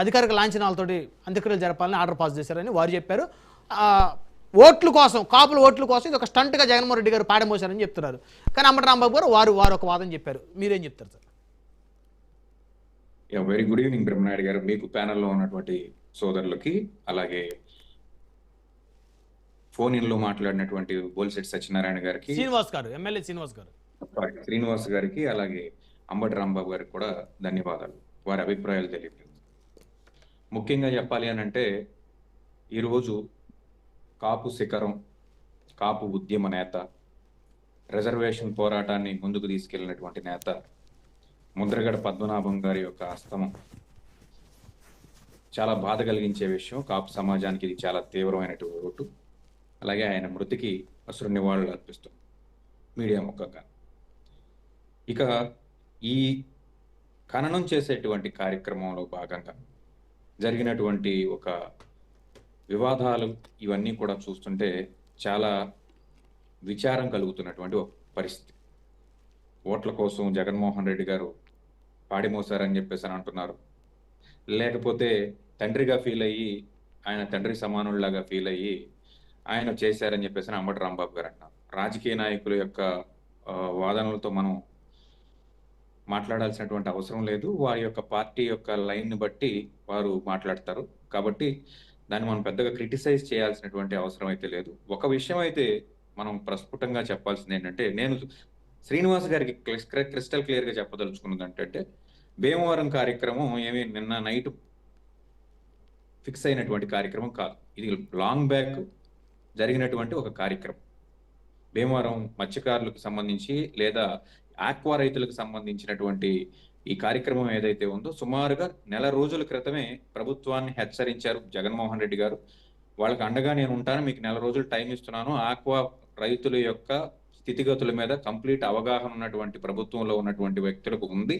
అధికారిక లాంఛనాలతోటి అంత్యక్రియలు జరపాలని ఆర్డర్ పాస్ చేశారని వారు చెప్పారు. ఓట్ల కోసం, కాపుల ఓట్ల కోసం ఇది ఒక స్టంట్గా జగన్మోహన్ రెడ్డి గారు పాడమోశారని చెప్తున్నారు. కానీ అంబటి రాంబాబు గారు వారు ఒక వాదన చెప్పారు. మీరేం చెప్తారు sir? Very good evening Brahmanaidu గారు, మీకు ప్యానెల్లో ఉన్నటువంటి సోదరులకి, అలాగే ఫోన్ ఇన్లో మాట్లాడినటువంటి బొలిశెట్టి సత్యనారాయణ గారికి, శ్రీనివాస్ గారు, ఎమ్మెల్యే శ్రీనివాస్ గారికి, అలాగే అంబటి రాంబాబు గారికి కూడా ధన్యవాదాలు. వారి అభిప్రాయాలు తెలియదు. ముఖ్యంగా చెప్పాలి అని అంటే, ఈరోజు కాపు శిఖరం, కాపు ఉద్యమ నేత, రిజర్వేషన్ పోరాటాన్ని ముందుకు తీసుకెళ్లినటువంటి నేత ముద్రగడ పద్మనాభం గారి యొక్క అస్తమం చాలా బాధ కలిగించే విషయం. కాపు సమాజానికి ఇది చాలా తీవ్రమైనటువంటి లోటు. అలాగే ఆయన మృతికి అసురు నివాళులు అర్పిస్తాం మీడియా ముఖంగా. ఇక ఈ ఖననం చేసేటువంటి కార్యక్రమంలో భాగంగా జరిగినటువంటి ఒక వివాదాలు ఇవన్నీ కూడా చూస్తుంటే చాలా విచారం కలుగుతున్నటువంటి ఒక పరిస్థితి. ఓట్ల కోసం జగన్మోహన్ రెడ్డి గారు పాడిమోసారని చెప్పేసి అని అంటున్నారు, లేకపోతే తండ్రిగా ఫీల్ అయ్యి, ఆయన తండ్రి సమానుల్లాగా ఫీల్ అయ్యి ఆయన చేశారని చెప్పేసి అంబటి రాంబాబు గారు అంటున్నారు. రాజకీయ నాయకుల యొక్క వాదనలతో మనం మాట్లాడాల్సినటువంటి అవసరం లేదు. వారి యొక్క పార్టీ యొక్క లైన్ని బట్టి వారు మాట్లాడతారు. కాబట్టి దాన్ని మనం పెద్దగా క్రిటిసైజ్ చేయాల్సినటువంటి అవసరం అయితే లేదు. ఒక విషయం అయితే మనం ప్రస్ఫుటంగా చెప్పాల్సింది ఏంటంటే, నేను శ్రీనివాస్ గారికి క్రిస్టల్ క్లియర్ గా చెప్పదలుచుకున్నది ఏంటంటే, భీమవరం కార్యక్రమం ఏమి నిన్న నైట్ ఫిక్స్ అయినటువంటి కార్యక్రమం కాదు. ఇది లాంగ్ బ్యాక్ జరిగినటువంటి ఒక కార్యక్రమం. భీమవరం మత్స్యకారులకు సంబంధించి లేదా ఆక్వా రైతులకు సంబంధించినటువంటి ఈ కార్యక్రమం ఏదైతే ఉందో, సుమారుగా నెల రోజుల క్రితమే ప్రభుత్వాన్ని హెచ్చరించారు జగన్మోహన్ రెడ్డి గారు. వాళ్ళకి అండగా నేను ఉంటాను, మీకు నెల రోజులు టైం ఇస్తున్నాను. ఆక్వా రైతుల యొక్క స్థితిగతుల మీద కంప్లీట్ అవగాహన ఉన్నటువంటి ప్రభుత్వంలో ఉన్నటువంటి వ్యక్తులకు ఉంది.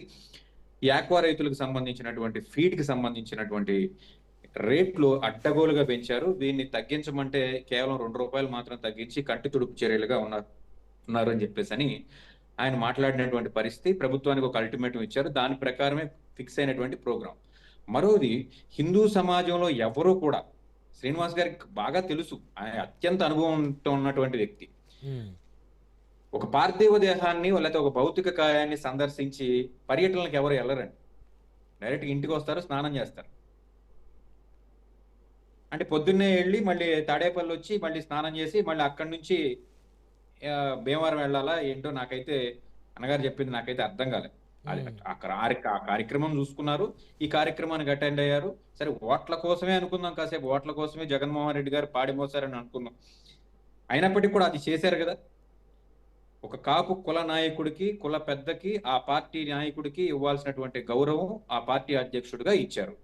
ఈ ఆక్వా రైతులకు సంబంధించినటువంటి ఫీడ్కి సంబంధించినటువంటి రేట్లు అడ్డగోలుగా పెంచారు. దీన్ని తగ్గించమంటే కేవలం ₹2 మాత్రం తగ్గించి కంటి తుడుపు చర్యలుగా ఉన్నారు అని చెప్పేసి అని ఆయన మాట్లాడినటువంటి పరిస్థితి. ప్రభుత్వానికి ఒక అల్టిమేటం ఇచ్చారు. దాని ప్రకారమే ఫిక్స్ అయినటువంటి ప్రోగ్రాం. మరోది, హిందూ సమాజంలో ఎవరూ కూడా, శ్రీనివాస్ గారికి బాగా తెలుసు, ఆయన అత్యంత అనుభవంతో ఉన్నటువంటి వ్యక్తి, ఒక పార్థివ దేహాన్ని లేకపోతే ఒక భౌతిక కాయాన్ని సందర్శించి పర్యటనలకు ఎవరు వెళ్ళరండి. డైరెక్ట్ ఇంటికి వస్తారు, స్నానం చేస్తారు. అంటే పొద్దున్నే వెళ్ళి మళ్ళీ తాడేపల్లి వచ్చి మళ్ళీ స్నానం చేసి మళ్ళీ అక్కడి నుంచి భీమవరం వెళ్ళాలా ఏంటో నాకైతే అన్నగారు చెప్పింది నాకైతే అర్థం కాలేదు. ఆ కార్యక్రమం చూసుకున్నారు, ఈ కార్యక్రమానికి అటెండ్ అయ్యారు. సరే, ఓట్ల కోసమే అనుకుందాం, కాసేపు ఓట్ల కోసమే జగన్మోహన్ రెడ్డి గారు పాడిమోసారని అనుకుందాం. అయినప్పటికీ కూడా అది చేశారు కదా. ఒక కాపు కుల నాయకుడికి, కుల పెద్దకి, ఆ పార్టీ నాయకుడికి ఇవ్వాల్సినటువంటి గౌరవం ఆ పార్టీ అధ్యక్షుడిగా ఇచ్చారు.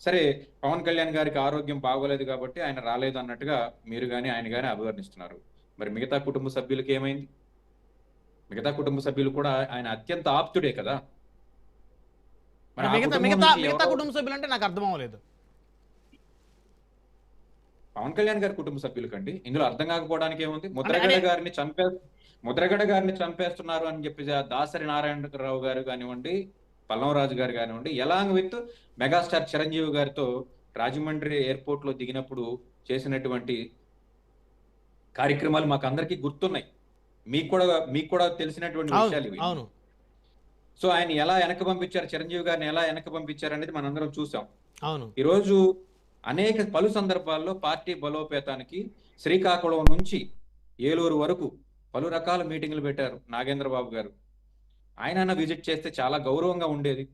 సరే, పవన్ కళ్యాణ్ గారికి ఆరోగ్యం బాగోలేదు కాబట్టి ఆయన రాలేదు అన్నట్టుగా మీరు కానీ ఆయన కానీ అభివర్ణిస్తున్నారు. మరి మిగతా కుటుంబ సభ్యులకి ఏమైంది? మిగతా కుటుంబ సభ్యులు కూడా ఆయన అత్యంత ఆప్తుడే కదా. మిగతా కుటుంబ సభ్యులు అంటే నాకు అర్థం అవ్వలేదు. పవన్ కళ్యాణ్ గారి కుటుంబ సభ్యులకండి ఇందులో అర్థం కాకపోవడానికి ఏముంది? ముద్రగడ గారిని చంపేస్తున్నారు అని చెప్పి దాసరి నారాయణరావు గారు కానివ్వండి, పల్లవరాజు గారు కానివ్వండి, ఎలాంగ్ విత్ మెగాస్టార్ చిరంజీవి గారితో రాజమండ్రి ఎయిర్పోర్ట్ లో దిగినప్పుడు చేసినటువంటి కార్యక్రమాలు మాకు అందరికీ గుర్తున్నాయి. మీకు కూడా తెలిసినటువంటి విషయాలు ఇవి. సో ఆయన ఎలా వెనక్కి పంపించారు, చిరంజీవి గారిని ఎలా వెనక్కి పంపించారు అనేది మనందరం చూసాం. అవును. ఈరోజు పలు సందర్భాల్లో పార్టీ బలోపేతానికి శ్రీకాకుళం నుంచి ఏలూరు వరకు పలు రకాల మీటింగ్లు పెట్టారు నాగేంద్ర బాబు గారు. ఆయన విజిట్ చేస్తే చాలా గౌరవంగా ఉండేది.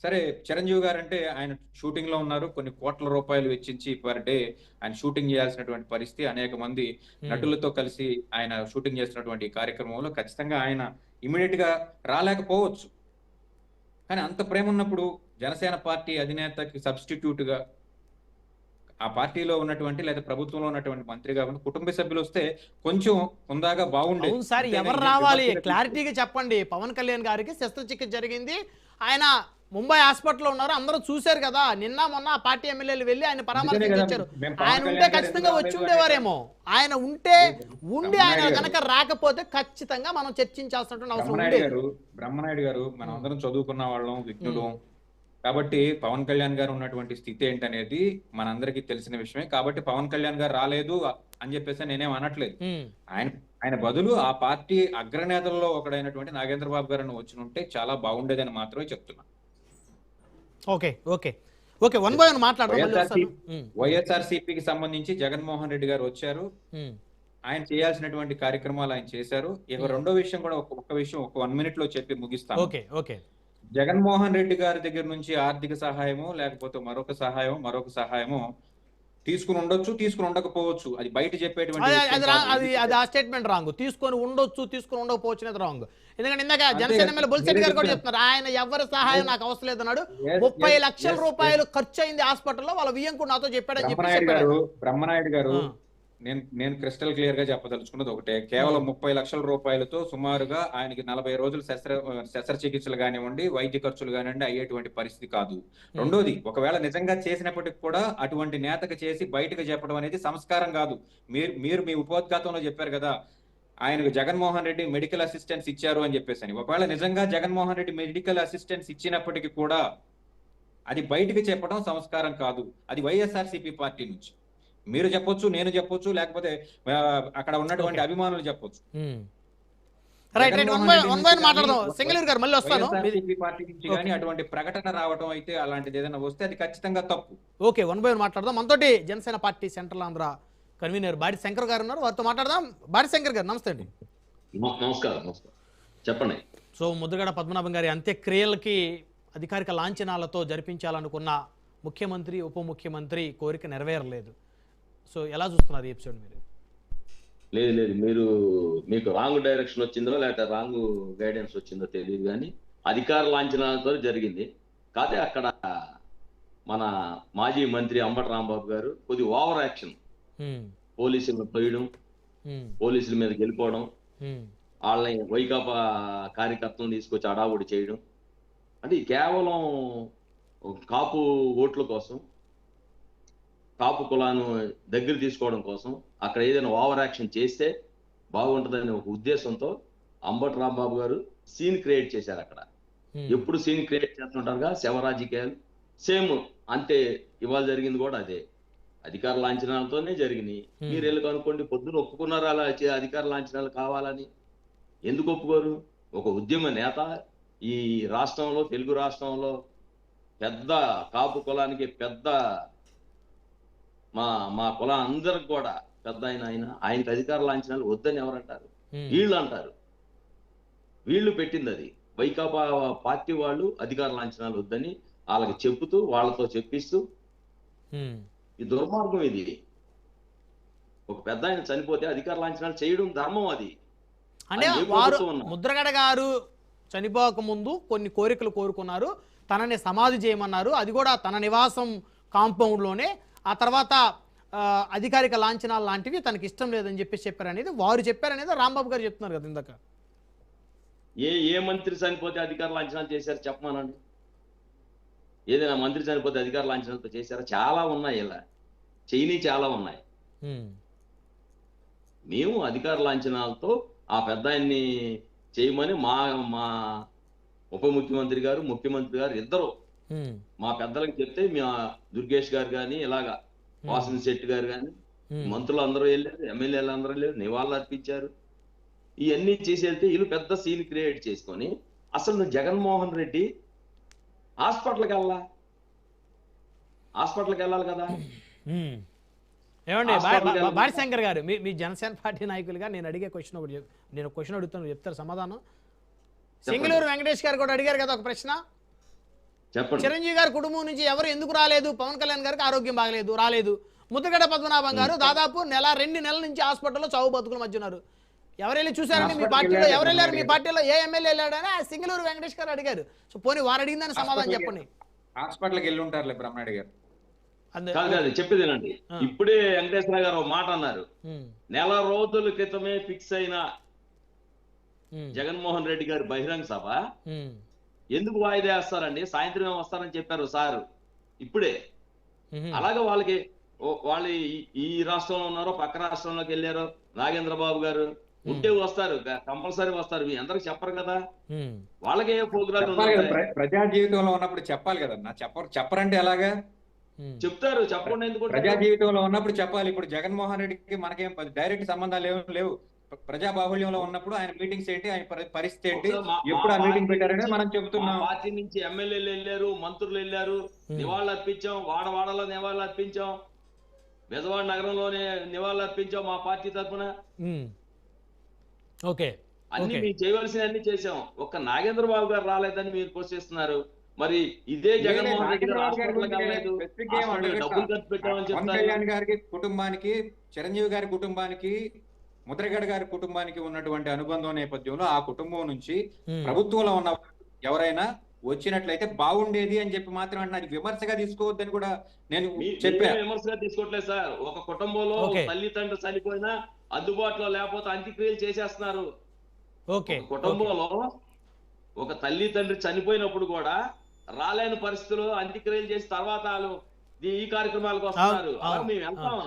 సరే, చిరంజీవి గారు అంటే ఆయన షూటింగ్ లో ఉన్నారు, కొన్ని కోట్ల రూపాయలు వెచ్చించి పర్ డే ఆయన షూటింగ్ చేయాల్సినటువంటి పరిస్థితి. అనేక మంది నటులతో కలిసి ఆయన షూటింగ్ చేస్తున్నటువంటి కార్యక్రమంలో ఖచ్చితంగా ఆయన ఇమీడియట్ గా రాలేకపోవచ్చు. కానీ అంత ప్రేమ ఉన్నప్పుడు జనసేన పార్టీ అధినేతకి సబ్స్టిట్యూట్ గా ఆ పార్టీలో ఉన్నటువంటి లేదా ప్రభుత్వంలో ఉన్నటువంటి మంత్రిగా ఉన్న కుటుంబ సభ్యులు వస్తే కొంచెం హుందాగా బాగుండేది. అవును సార్, ఎవరు రావాలి క్లారిటీగా చెప్పండి. పవన్ కళ్యాణ్ గారికి శస్త్రచికిత్స జరిగింది, ఆయన ముంబై హాస్పిటల్లో ఉన్నారు, అందరూ చూశారు కదా. నిన్న మొన్న ఆ పార్టీ ఎమ్మెల్యేలు వెళ్ళి ఆయన పరామర్శించారు. ఆయన ఉంటే ఖచ్చితంగా వచ్చి ఉండేవారేమో. ఆయన ఉండి ఆయన కనుక రాకపోతే ఖచ్చితంగా మనం చర్చించాల్సినటువంటి అవసరం ఉంది. బ్రహ్మనాయుడు గారు మనం అందరం చదువుకున్న వాళ్ళం, విఘ్నులు. కాబట్టి పవన్ కళ్యాణ్ గారు ఉన్నటువంటి స్థితి ఏంటనేది మనందరికీ తెలిసిన విషయమే. కాబట్టి పవన్ కళ్యాణ్ గారు రాలేదు అని చెప్పేసి నేనేం అనట్లేదు. ఆయన బదులు ఆ పార్టీ అగ్రనేతల్లో ఒకడైనటువంటి నాగేంద్ర బాబు గారు వచ్చి ఉంటే చాలా బాగుండేదని మాత్రమే చెప్తున్నా. Okay okay okay, one by one మాట్లాడదాం. వైఎస్ఆర్సీపీకి సంబంధించి జగన్మోహన్ రెడ్డి గారు వచ్చారు, ఆయన చేయాల్సినటువంటి కార్యక్రమాలు ఆయన చేశారు. ఇక రెండో విషయం కూడా ఒక విషయం 1 minute లో చెప్పి ముగిస్తాను. Okay okay. జగన్మోహన్ రెడ్డి గారి దగ్గర నుంచి ఆర్థిక సహాయము లేకపోతే మరొక సహాయము తీసుకుని ఉండొచ్చు, తీసుకుని ఉండకపోవచ్చు. అది బయట చెప్పేటువంటి అది ఆ స్టేట్మెంట్ రాంగ్. తీసుకొని ఉండొచ్చు, తీసుకుని ఉండకపోవచ్చు అనేది రాంగ్. ఎందుకంటే ఇందాక జనసేన ఎమ్మెల్యే బొలిశెట్టి గారు కూడా చెప్తున్నారు, ఆయన ఎవరి సహాయం నాకు అవసరం లేదన్నాడు. 30 లక్షల రూపాయలు ఖర్చు అయింది హాస్పిటల్లో, వాళ్ళ వియ్యం కూడా నాతో చెప్పాడని చెప్పి బ్రహ్మనాయుడు గారు నేను క్రిస్టల్ క్లియర్ గా చెప్పదలుచుకున్నది ఒకటే. కేవలం 30 లక్షల రూపాయలతో సుమారుగా ఆయనకి 40 రోజులు శస్త్రచికిత్సలు కానివ్వండి, వైద్య ఖర్చులు కానివ్వండి అయ్యేటువంటి పరిస్థితి కాదు. రెండోది, ఒకవేళ నిజంగా చేసినప్పటికి కూడా అటువంటి నేతకు చేసి బయటకు చెప్పడం అనేది సంస్కారం కాదు. మీరు మీ ఉపోద్ఘాతంలో చెప్పారు కదా, ఆయనకు జగన్మోహన్ రెడ్డి మెడికల్ అసిస్టెన్స్ ఇచ్చారు అని చెప్పేసి. ఒకవేళ నిజంగా జగన్మోహన్ రెడ్డి మెడికల్ అసిస్టెన్స్ ఇచ్చినప్పటికీ కూడా అది బయటకు చెప్పడం సంస్కారం కాదు. అది వైఎస్ఆర్సీపీ పార్టీ నుంచి మీరు చెప్పొచ్చు, నేను చెప్పొచ్చు, లేకపోతే అక్కడ ఉన్నటువంటి అభిమానులు చెప్పొచ్చు. అటువంటి ప్రకటన రావడం అయితే అలాంటిది ఏదైనా వస్తే అది ఖచ్చితంగా తప్పు. ఓకే, 1 by 1 మాట్లాడదాం. మనతోటి Janasena party central Andhra convener body Shankar గారు ఉన్నారు, వారితో మాట్లాడదాం. బాడి శంకర్ గారు నమస్తే అండి. నమస్కారం, చెప్పండి. సో ముద్రగడ పద్మనాభం గారి అంత్యక్రియలకి అధికారిక లాంఛనాలతో జరిపించాలనుకున్న ముఖ్యమంత్రి, ఉప ముఖ్యమంత్రి కోరిక నెరవేరలేదు. సో ఎలా చూస్తున్నారు ఈ ఎపిసోడ్ మీరు? లేదు, మీకు రాంగ్ డైరెక్షన్ వచ్చిందో లేకపోతే రాంగ్ గైడెన్స్ వచ్చిందో తెలియదు, కానీ అధికార లాంఛనాలతో జరిగింది. కాదే అక్కడ మన మాజీ మంత్రి అంబటి రాంబాబు గారు కొద్ది ఓవర్ యాక్షన్, పోలీసులను తొయ్యడం, పోలీసుల మీదకి వెళ్ళిపోవడం, వాళ్ళని వైకాపా కార్యకర్తలను తీసుకొచ్చి అడావుడి చేయడం, అంటే కేవలం కాపు ఓట్ల కోసం, కాపు కులాను దగ్గర తీసుకోవడం కోసం అక్కడ ఏదైనా ఓవర్ యాక్షన్ చేస్తే బాగుంటుందనే ఒక ఉద్దేశంతో అంబటి రాంబాబు గారు సీన్ క్రియేట్ చేశారు అక్కడ. ఎప్పుడు సీన్ క్రియేట్ చేస్తుంటారుగా శవ రాజకీయాలు సేమ్ అంతే. ఇవాళ జరిగింది కూడా అదే, అధికార లాంఛనాలతోనే జరిగినాయి. మీరు వెళ్ళి కనుక్కోండి, పొద్దున ఒప్పుకున్నారు అలా అధికార లాంఛనాలు కావాలని. ఎందుకు ఒప్పుకోరు? ఒక ఉద్యమ నేత ఈ రాష్ట్రంలో, తెలుగు రాష్ట్రంలో పెద్ద కాపు కులానికి పెద్ద, మా కులం అందరికి కూడా పెద్ద ఆయనకి అధికార లాంఛనాలు వద్దని ఎవరంటారు? వీళ్ళు అంటారు. వీళ్ళు పెట్టింది అది. వైకాపా పార్టీ వాళ్ళు అధికార లాంఛనాలు వద్దని వాళ్ళకి చెప్పుతూ, వాళ్ళతో చెప్పిస్తూ, ఈ దుర్మార్గం ఇది. ఒక పెద్ద ఆయన చనిపోతే అధికార లాంఛనాలు చేయడం ధర్మం. అది అంటే వారు ముద్రగడ గారు చనిపోక ముందు కొన్ని కోరికలు కోరుకున్నారు, తనని సమాధి చేయమన్నారు, అది కూడా తన నివాసం కాంపౌండ్లోనే. ఆ తర్వాత అధికారిక లాంఛనాలు లాంటివి తనకి ఇష్టం లేదని చెప్పేసి చెప్పారనేది వారు చెప్పారనేది రాంబాబు గారు చెప్తున్నారు కదా ఇందాక. ఏ మంత్రి చనిపోతే అధికార లాంఛనాలు చేశారు చెప్పమానండి? ఏదైనా మంత్రి చనిపోతే అధికార లాంఛనాలతో చేశారా? చాలా ఉన్నాయి, ఇలా చేయని చాలా ఉన్నాయి. మేము అధికార లాంఛనాలతో ఆ పెద్ద ఆయన్ని చేయమని మా ఉప ముఖ్యమంత్రి గారు, ముఖ్యమంత్రి గారు ఇద్దరు మా పెద్దలకు చెప్తే, మా దుర్గేష్ గారు కానీ, ఇలాగా వాసన్ శెట్టి గారు కానీ, మంత్రులు అందరూ వెళ్ళారు, ఎమ్మెల్యేలు అందరూ వెళ్ళారు, నివాళులు అర్పించారు. ఇవన్నీ చేసి వెళ్తే వీళ్ళు పెద్ద సీన్ క్రియేట్ చేసుకొని అసలు నువ్వు జగన్మోహన్ రెడ్డి హాస్పిటల్కి వెళ్ళాలి కదా. ఏమండి హాస్పిటల్కి వెళ్ళాలి. బారిశంకర్ గారు, మీ జనసేన పార్టీ నాయకులుగా నేను అడిగే క్వశ్చన్ ఒకటి నేను క్వశ్చన్ అడుగుతాను, చెప్తారు సమాధానం. సింగళూరు వెంకటేష్ గారు కూడా అడిగారు కదా ఒక ప్రశ్న. చెప్పండి. చిరంజీవి గారి కుటుంబం నుంచి ఎవరు ఎందుకు రాలేదు? పవన్ కళ్యాణ్ గారికి ఆరోగ్యం బాగలేదు, రాలేదు. ముద్రగడ పద్మనాభం గారు దాదాపు 2 నెలల నుంచి హాస్పిటల్లో చావు బతుకుల మధ్య ఉన్నారు. ఎవరు వెళ్ళి చూసారండి మీ పార్టీలో? ఎవరు వెళ్ళారు మీ పార్టీలో? ఏ ఎమ్మెల్యే వెళ్ళాడని సింగళూరు వెంకటేష్ గారు అడిగారు. సో పోనీ వారు అడిగిందని సమాధానం చెప్పండి. హాస్పిటల్కి వెళ్ళి ఉంటారులే బ్రహ్మనాయుడు గారు. కాదు చెప్పేదేనండి. ఇప్పుడే వెంకటేశ్వర గారు ఒక మాట అన్నారు, నెల రోజుల క్రితమే ఫిక్స్ అయిన జగన్మోహన్ రెడ్డి గారి బహిరంగ సభ ఎందుకు వాయిదా వేస్తారండి? సాయంత్రం వస్తారని చెప్పారు సార్ ఇప్పుడే. అలాగే వాళ్ళు ఈ రాష్ట్రంలో ఉన్నారో పక్క రాష్ట్రంలోకి వెళ్ళారో నాగేంద్ర బాబు గారు ఉంటే వస్తారు, కంపల్సరీ వస్తారు. మీ అందరికి చెప్పరు కదా, వాళ్ళకే ప్రోగ్రామ్ ప్రజా జీవితంలో ఉన్నప్పుడు చెప్పాలి కదన్నా. చెప్పరంటే ఎలాగా చెప్తారు? చెప్పకుండా ఎందుకు? ప్రజా జీవితంలో ఉన్నప్పుడు చెప్పాలి. ఇప్పుడు జగన్మోహన్ రెడ్డికి మనకేం డైరెక్ట్ సంబంధాలు లేవు. ప్రజా బాహుళ్యంలో ఉన్నప్పుడు ఆయన మీటింగ్స్ ఏంటి, ఆయన పరిస్థితి ఏంటి, ఎప్పుడు ఆ మీటింగ్ పెట్టారని మనం చెప్తున్నాం. పార్టీ నుంచి ఎమ్మెల్యేలు వెళ్ళారు, మంత్రులు వెళ్ళారు, నివాళులు అర్పించాం, వాడవాడలో నివాళులు అర్పించాం, బెజవాడ నగరంలోనే నివాళులు అర్పించాం మా పార్టీ తరఫున. ఓకే, అన్ని మీరు చేయవలసిన అన్ని చేశాం. ఒక్క నాగేంద్ర బాబు గారు రాలేదని మీరు పోషిస్తున్నారు. మరి ఇదే జగన్మోహన్ రెడ్డి గారు డబ్బులు ఖర్చు పెట్టామని చెప్తారు. పవన్ కళ్యాణ్ గారికి కుటుంబానికి, చిరంజీవి గారి కుటుంబానికి, ముద్రగడ గారి కుటుంబానికి ఉన్నటువంటి అనుబంధం నేపథ్యంలో ఆ కుటుంబం నుంచి ప్రభుత్వంలో ఉన్న ఎవరైనా వచ్చినట్లయితే బాగుండేది అని చెప్పి మాత్రం అంటే అది విమర్శగా తీసుకోవద్దని కూడా నేను చెప్పాను. విమర్శగా తీసుకోవట్లేదు సార్. ఒక కుటుంబంలో తల్లి తండ్రి చనిపోయినా అందుబాటులో లేకపోతే అంత్యక్రియలు చేసేస్తున్నారు. కుటుంబంలో ఒక తల్లి తండ్రి చనిపోయినప్పుడు కూడా రాలేని పరిస్థితుల్లో అంత్యక్రియలు చేసి తర్వాత వాళ్ళు ఈ కార్యక్రమాలకు వస్తున్నారు. అలా మేము వెళ్తాం,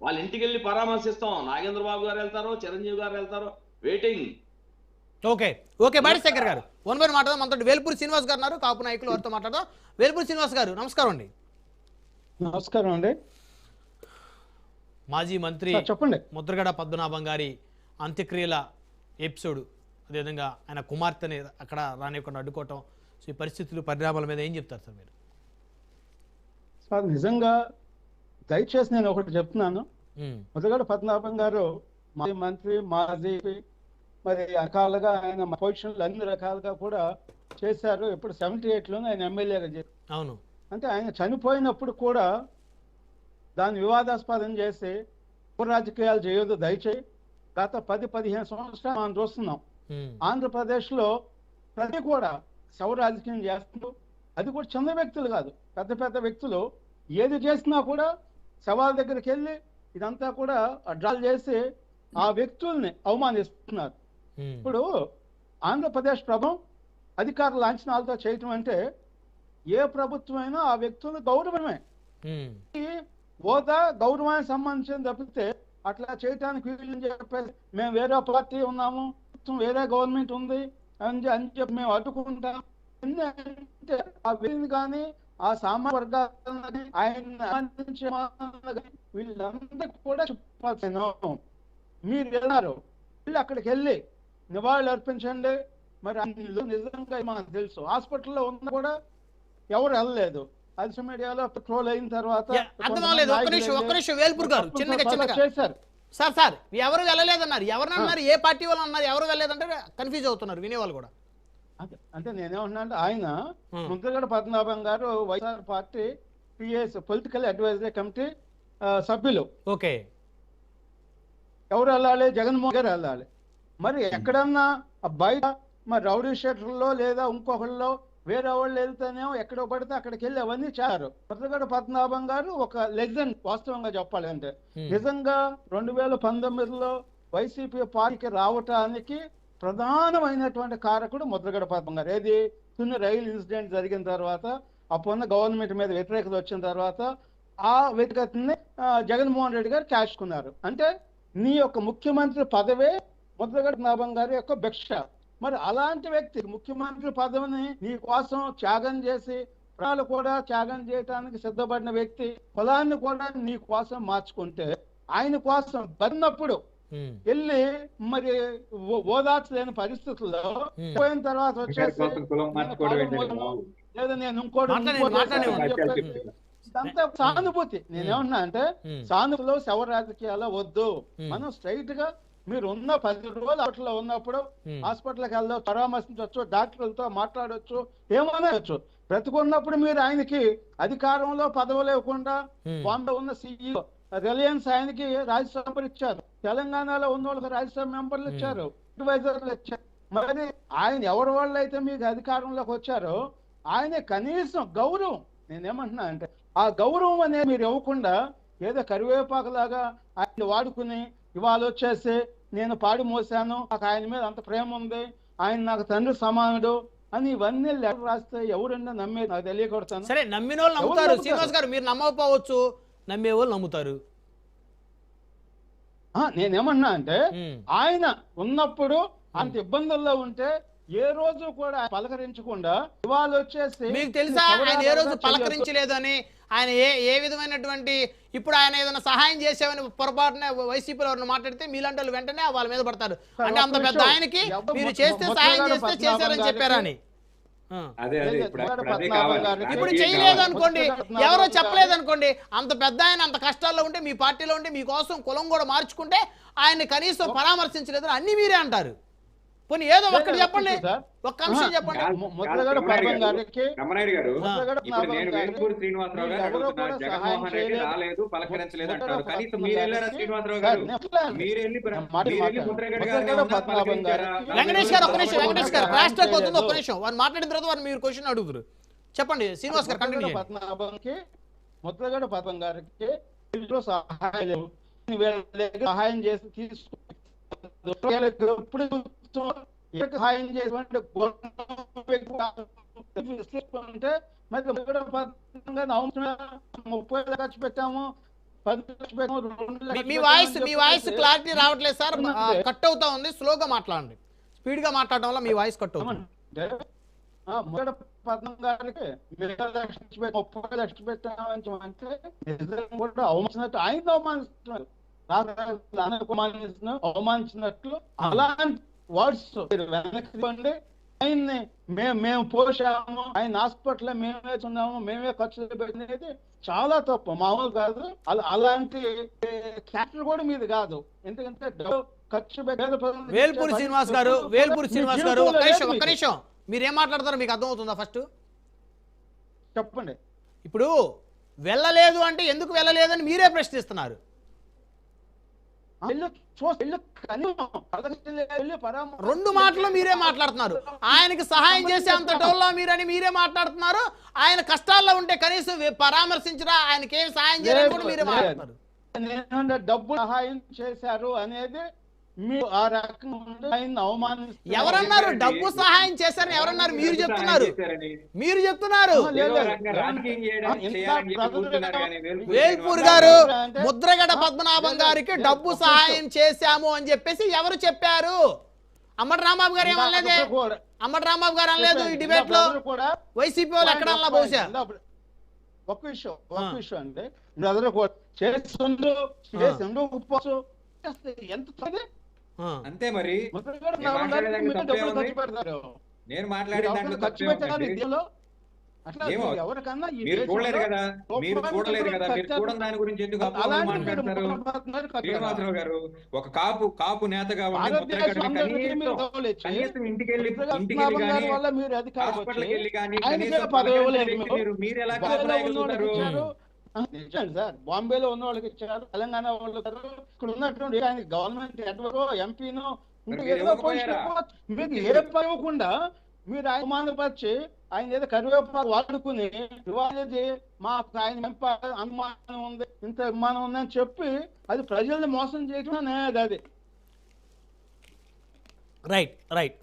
వాళ్ళ ఇంటికి వెళ్ళి పరామర్శిస్తాం. నాగేంద్ర బాబు గారు వెళ్తారు, చిరంజీవి గారు వెళ్తారు, వెయిటింగ్. ఓకే బారిశంకర్ గారు, వన్ బై మాట్లాడదాం. మనతో వేల్పూరి శ్రీనివాస్ గారు ఉన్నారు, కాపు నాయకులు, వారితో మాట్లాడదాం. వేల్పూరి శ్రీనివాస్ గారు నమస్కారం అండి. నమస్కారం అండి. మాజీ మంత్రి చెప్పండి. ముద్రగడ పద్మనాభం గారి అంత్యక్రియల ఎపిసోడ్, అదేవిధంగా ఆయన కుమార్తెని అక్కడ రానివ్వకుండా అడ్డుకోవటం, సో ఈ పరిస్థితులు పరిణామాల మీద ఏం చెప్తారు సార్ మీరు? సార్ నిజంగా దయచేసి నేను ఒకటి చెప్తున్నాను. ముద్రగడ పద్మనాభం గారు మాజీ మంత్రి, మాజీ మరి రకాలుగా ఆయన పొజిషన్లు అన్ని రకాలుగా కూడా చేశారు. ఇప్పుడు 78లోనే ఆయన ఎమ్మెల్యేగా చేశారు. అవును. అంటే ఆయన చనిపోయినప్పుడు కూడా దాన్ని వివాదాస్పదం చేసి రాజకీయాలు చేయొద్దు దయచేయి. గత 10-15 సంవత్సరాలు మనం చూస్తున్నాం ఆంధ్రప్రదేశ్లో ప్రతి కూడా శవ రాజకీయం చేస్తున్నారు. అది కూడా చిన్న వ్యక్తులు కాదు, పెద్ద పెద్ద వ్యక్తులు ఏది చేసినా కూడా శవాల దగ్గరికి వెళ్ళి ఇదంతా కూడా డ్రాల్ చేసి ఆ వ్యక్తుల్ని అవమానిస్తున్నారు. ఇప్పుడు ఆంధ్రప్రదేశ్ ప్రభుత్వం అధికార లాంఛనాలతో చేయటం అంటే ఏ ప్రభుత్వమైనా ఆ వ్యక్తులు గౌరవమే, హోదా గౌరవానికి సంబంధించిన తప్పితే అట్లా చేయటానికి వీళ్ళని చెప్పేసి మేము వేరే పార్టీ ఉన్నాము, వేరే గవర్నమెంట్ ఉంది అని చెప్పి మేము అడ్డుకుంటాం అంటే ఆ వ్యక్తిని కానీ ఆ సామాజిక వర్గాలని ఆయన వీళ్ళందరికీ కూడా చెప్పాల్సిన మీరు వెళ్ళారు, వీళ్ళు అక్కడికి వెళ్ళి నివాళులు అర్పించండి. మరి నిజంగా మనకు తెలుసు హాస్పిటల్లో ఉన్నా కూడా ఎవరు వెళ్ళలేదు. సోషల్ మీడియాలో ట్రోల్ అయిన తర్వాత చేశారు. సార్ ఎవరు వెళ్ళలేదన్నారు, ఎవరన్నారు, ఏ పార్టీ వాళ్ళు అన్నారు, ఎవరు వెళ్ళలేదంటే కన్ఫ్యూజ్ అవుతున్నారు వినేవాళ్ళు కూడా. అంటే నేనేమన్నా అంటే ఆయన ముద్రగడ పద్మనాభం గారు YSR party PS political advisory committee సభ్యులు. ఓకే, ఎవరు వెళ్ళాలి? జగన్మోహన్ గారు వెళ్ళాలి. మరి ఎక్కడన్నా బయట మరి రౌడీ షెటర్లో లేదా ఇంకొకళ్ళలో వేరే వాళ్ళు వెళ్తేనేమో ఎక్కడో పడితే అక్కడికి వెళ్ళి అవన్నీ చేశారు. ముద్రగడ పద్మనాభం గారు ఒక లెజెండ్ వాస్తవంగా చెప్పాలంటే. నిజంగా 2019లో వైసీపీ పార్టీకి రావటానికి ప్రధానమైనటువంటి కారకుడు ముద్రగడ పద్మనాభం గారు. ఏది తుని రైలు ఇన్సిడెంట్ జరిగిన తర్వాత అప్పుడున్న గవర్నమెంట్ మీద వ్యతిరేకత వచ్చిన తర్వాత ఆ వ్యతిరేకతని జగన్మోహన్ రెడ్డి గారు క్యాచుకున్నారు. అంటే నీ యొక్క ముఖ్యమంత్రి పదవే ముద్రగడ పద్మనాభం గారి యొక్క భిక్ష. మరి అలాంటి వ్యక్తి ముఖ్యమంత్రి పదవిని నీ కోసం త్యాగం చేసి ప్రాణాలు కూడా త్యాగం చేయడానికి సిద్ధపడిన వ్యక్తి కులాన్ని కూడా నీ కోసం మార్చుకుంటే ఆయన కోసం బతినప్పుడు వెళ్ళి మరి ఓదార్చలేని పరిస్థితుల్లో పోయిన తర్వాత వచ్చేసి లేదా నేను ఇదంతా సానుభూతి. నేనేమన్నా అంటే సానుభూతిలో శవ రాజకీయాలు వద్దు. మనం స్ట్రైట్ గా మీరు ఉన్న 10 రోజులు హాస్పిటల్లో ఉన్నప్పుడు హాస్పిటల్కి వెళ్దాం, పరామర్శించవచ్చు, డాక్టర్లతో మాట్లాడవచ్చు, ఏమనవచ్చు. బ్రతుకున్నప్పుడు మీరు ఆయనకి అధికారంలో పదవులు ఇవ్వకుండా బాంబే ఉన్న CEO రిలయన్స్ ఆయనకి రాజ్యసభ ఇచ్చారు, తెలంగాణలో ఉన్న వాళ్ళకి రాజ్యసభ మెంబర్లు ఇచ్చారు, అడ్వైజర్లు ఇచ్చారు. మరి ఆయన ఎవరి వాళ్ళు అయితే మీకు అధికారంలోకి వచ్చారో ఆయన కనీసం గౌరవం, నేనేమంటున్నా అంటే ఆ గౌరవం అనేది మీరు ఇవ్వకుండా ఏదో కరివేపాకులాగా ఆయన వాడుకుని ఇవాళ వచ్చేసి నేను పాడి మోసాను, నాకు ఆయన మీద అంత ప్రేమ ఉంది, ఆయన నాకు తండ్రి సమానుడు అని ఇవన్నీ లెటర్ రాస్తే ఎవరన్నా నమ్మేది నాకు తెలియకూడతాను. సరే, నమ్మిన వాళ్ళు నమ్ముతారు శ్రీనివాస్ గారు, మీరు నమ్మకపోవచ్చు, నమ్మే వాళ్ళు నమ్ముతారు. నేనేమన్నా అంటే ఆయన ఉన్నప్పుడు అంత ఇబ్బందుల్లో ఉంటే ఏ రోజు కూడా పలకరించకుండా ఇవాళ వచ్చేసి మీకు తెలుసా ఆయన ఏ రోజు పలకరించలేదని, ఆయన ఏ విధమైనటువంటి ఇప్పుడు ఆయన ఏదైనా సహాయం చేసేవని పొరపాటున వైసీపీలో ఎవరిని మాట్లాడితే మీలాంటి వాళ్ళు వెంటనే వాళ్ళ మీద పడతారు. అంటే అంత పెద్ద ఆయనకి మీరు చేస్తే సహాయం చేస్తే చేశారని చెప్పారని. ఇప్పుడు చేయలేదు అనుకోండి, ఎవరో చెప్పలేదు అనుకోండి, అంత పెద్ద ఆయన అంత కష్టాల్లో ఉంటే మీ పార్టీలో ఉంటే మీకోసం కులం కూడా మార్చుకుంటే ఆయన్ని కనీసం పరామర్శించలేదు అన్ని మీరే అంటారు. పోనీ ఏదో ఒక్కటి చెప్పండి, ఒక్క అంశం చెప్పండి. రమణాయుడు గారు, ఇప్పుడు నేను వేల్పూరి శ్రీనివాసరావు గారు అడుగుతున్నా, జగన్మోహన్ రెడ్డి రాలేదు పలకరించలేదు అంటారు, కనీసం మీరు వెళ్ళారా శ్రీనివాసరావు గారు? మీరు వెళ్ళి ముద్రగడ వెంకటేష్ గారు ఒక్క నిమిషం, వెంకటేష్ గారు క్రాష్ టాక్ అవుతుంది, ఒక్క నిమిషం. వారు మాట్లాడిన తర్వాత వారు మీరు క్వశ్చన్ అడుగుతారు. చెప్పండి శ్రీనివాస్ గారు, కంటిన్యూ చేయండి. ముద్రగడ పద్మం గారికి సహాయం చేసి తీసుకుంటే సహాయం చేసినటువంటి మరి 30 ఖర్చు పెట్టాము, 10 ఖర్చు పెట్టాము. మీ వాయిస్ క్లారిటీ రావట్లేదు సార్, కట్ అవుతా ఉంది, స్లోగా మాట్లాడండి. స్పీడ్ గా మాట్లాడడం వల్ల మీ వాయిస్ కట్ అవుతుంది. ముద్రగడ పద్మం గారికి 30 లక్షలు పెట్టామని అంటే నిజంగా కూడా అవమానించినట్టు, ఆయన అవమానించినట్లు అలాంటి వర్డ్స్ వెనక్కి ఆయన్ని మేము పోషాము, ఆయన హాస్పిటల్ మేమే ఉన్నాము, మేమే ఖర్చులు పెట్టినది చాలా తప్పు, మామూలు కాదు. అలాంటి క్యారెక్టర్ కూడా మీది కాదు. ఎందుకంటే ఖర్చు వేల్పూరి శ్రీనివాస్ గారు ఒక్క నిమిషం, మీరేం మాట్లాడతారో మీకు అర్థమవుతుందా? ఫస్ట్ చెప్పండి. ఇప్పుడు వెళ్ళలేదు అంటే ఎందుకు వెళ్ళలేదని మీరే ప్రశ్నిస్తున్నారు. రెండు మాటలు మీరే మాట్లాడుతున్నారు. ఆయనకి సహాయం చేసే అంత టోల్లో మీరని మీరే మాట్లాడుతున్నారు. ఆయన కష్టాల్లో ఉంటే కనీసం పరామర్శించరా, ఆయనకి ఏం సహాయం చేయాలని కూడా మీరే మాట్లాడుతున్నారు. డబ్బు సహాయం చేశారు అనేది ఎవరన్నారు? డబ్బు సహాయం చేశారని ఎవరన్నారు? మీరు చెప్తున్నారు. వేల్పూర్ గారు ముద్రగడ పద్మనాభం గారికి డబ్బు సహాయం చేశాము అని చెప్పేసి ఎవరు చెప్పారు? అమ్మటి రాంబాబు గారు ఏమనలేదే. అమ్మటి రాంబాబు గారు అనలేదు ఈ డిబేట్ లో. వైసీపీ వాళ్ళు ఎక్కడ అన్నా బహుశా ఒక విషయం అంటే ఎంత అంతే మరి. నేను మాట్లాడే దాంట్లో మీరు చూడలేరు కదా, మీరు చూడని దాని గురించి ఎందుకు మాట్లాడతారు? శ్రీనివాసరావు గారు ఒక కాపు నేతగా ఉండి కనీసం ఇంటికి వెళ్ళి కానీ హాస్పిటల్కి వెళ్ళి కానీ మీరు ఎలా కాపాడగలుగుతారు? సార్ బాంబేలో ఉన్న వాళ్ళకి ఇచ్చారు, తెలంగాణ వాళ్ళు ఇక్కడ ఉన్నటువంటి గవర్నమెంట్ ఎడ్వరో ఎంపీనో మీకు ఏ పని ఇవ్వకుండా మీరు ఆయన అవమానపరిచి ఆయన ఏదో కరివేపాకు వాడుకుని ఇవాళది మాకు ఆయన అనుమానం ఉంది, ఇంత అభిమానం ఉందని చెప్పి అది ప్రజల్ని మోసం చేయడం అది. రైట్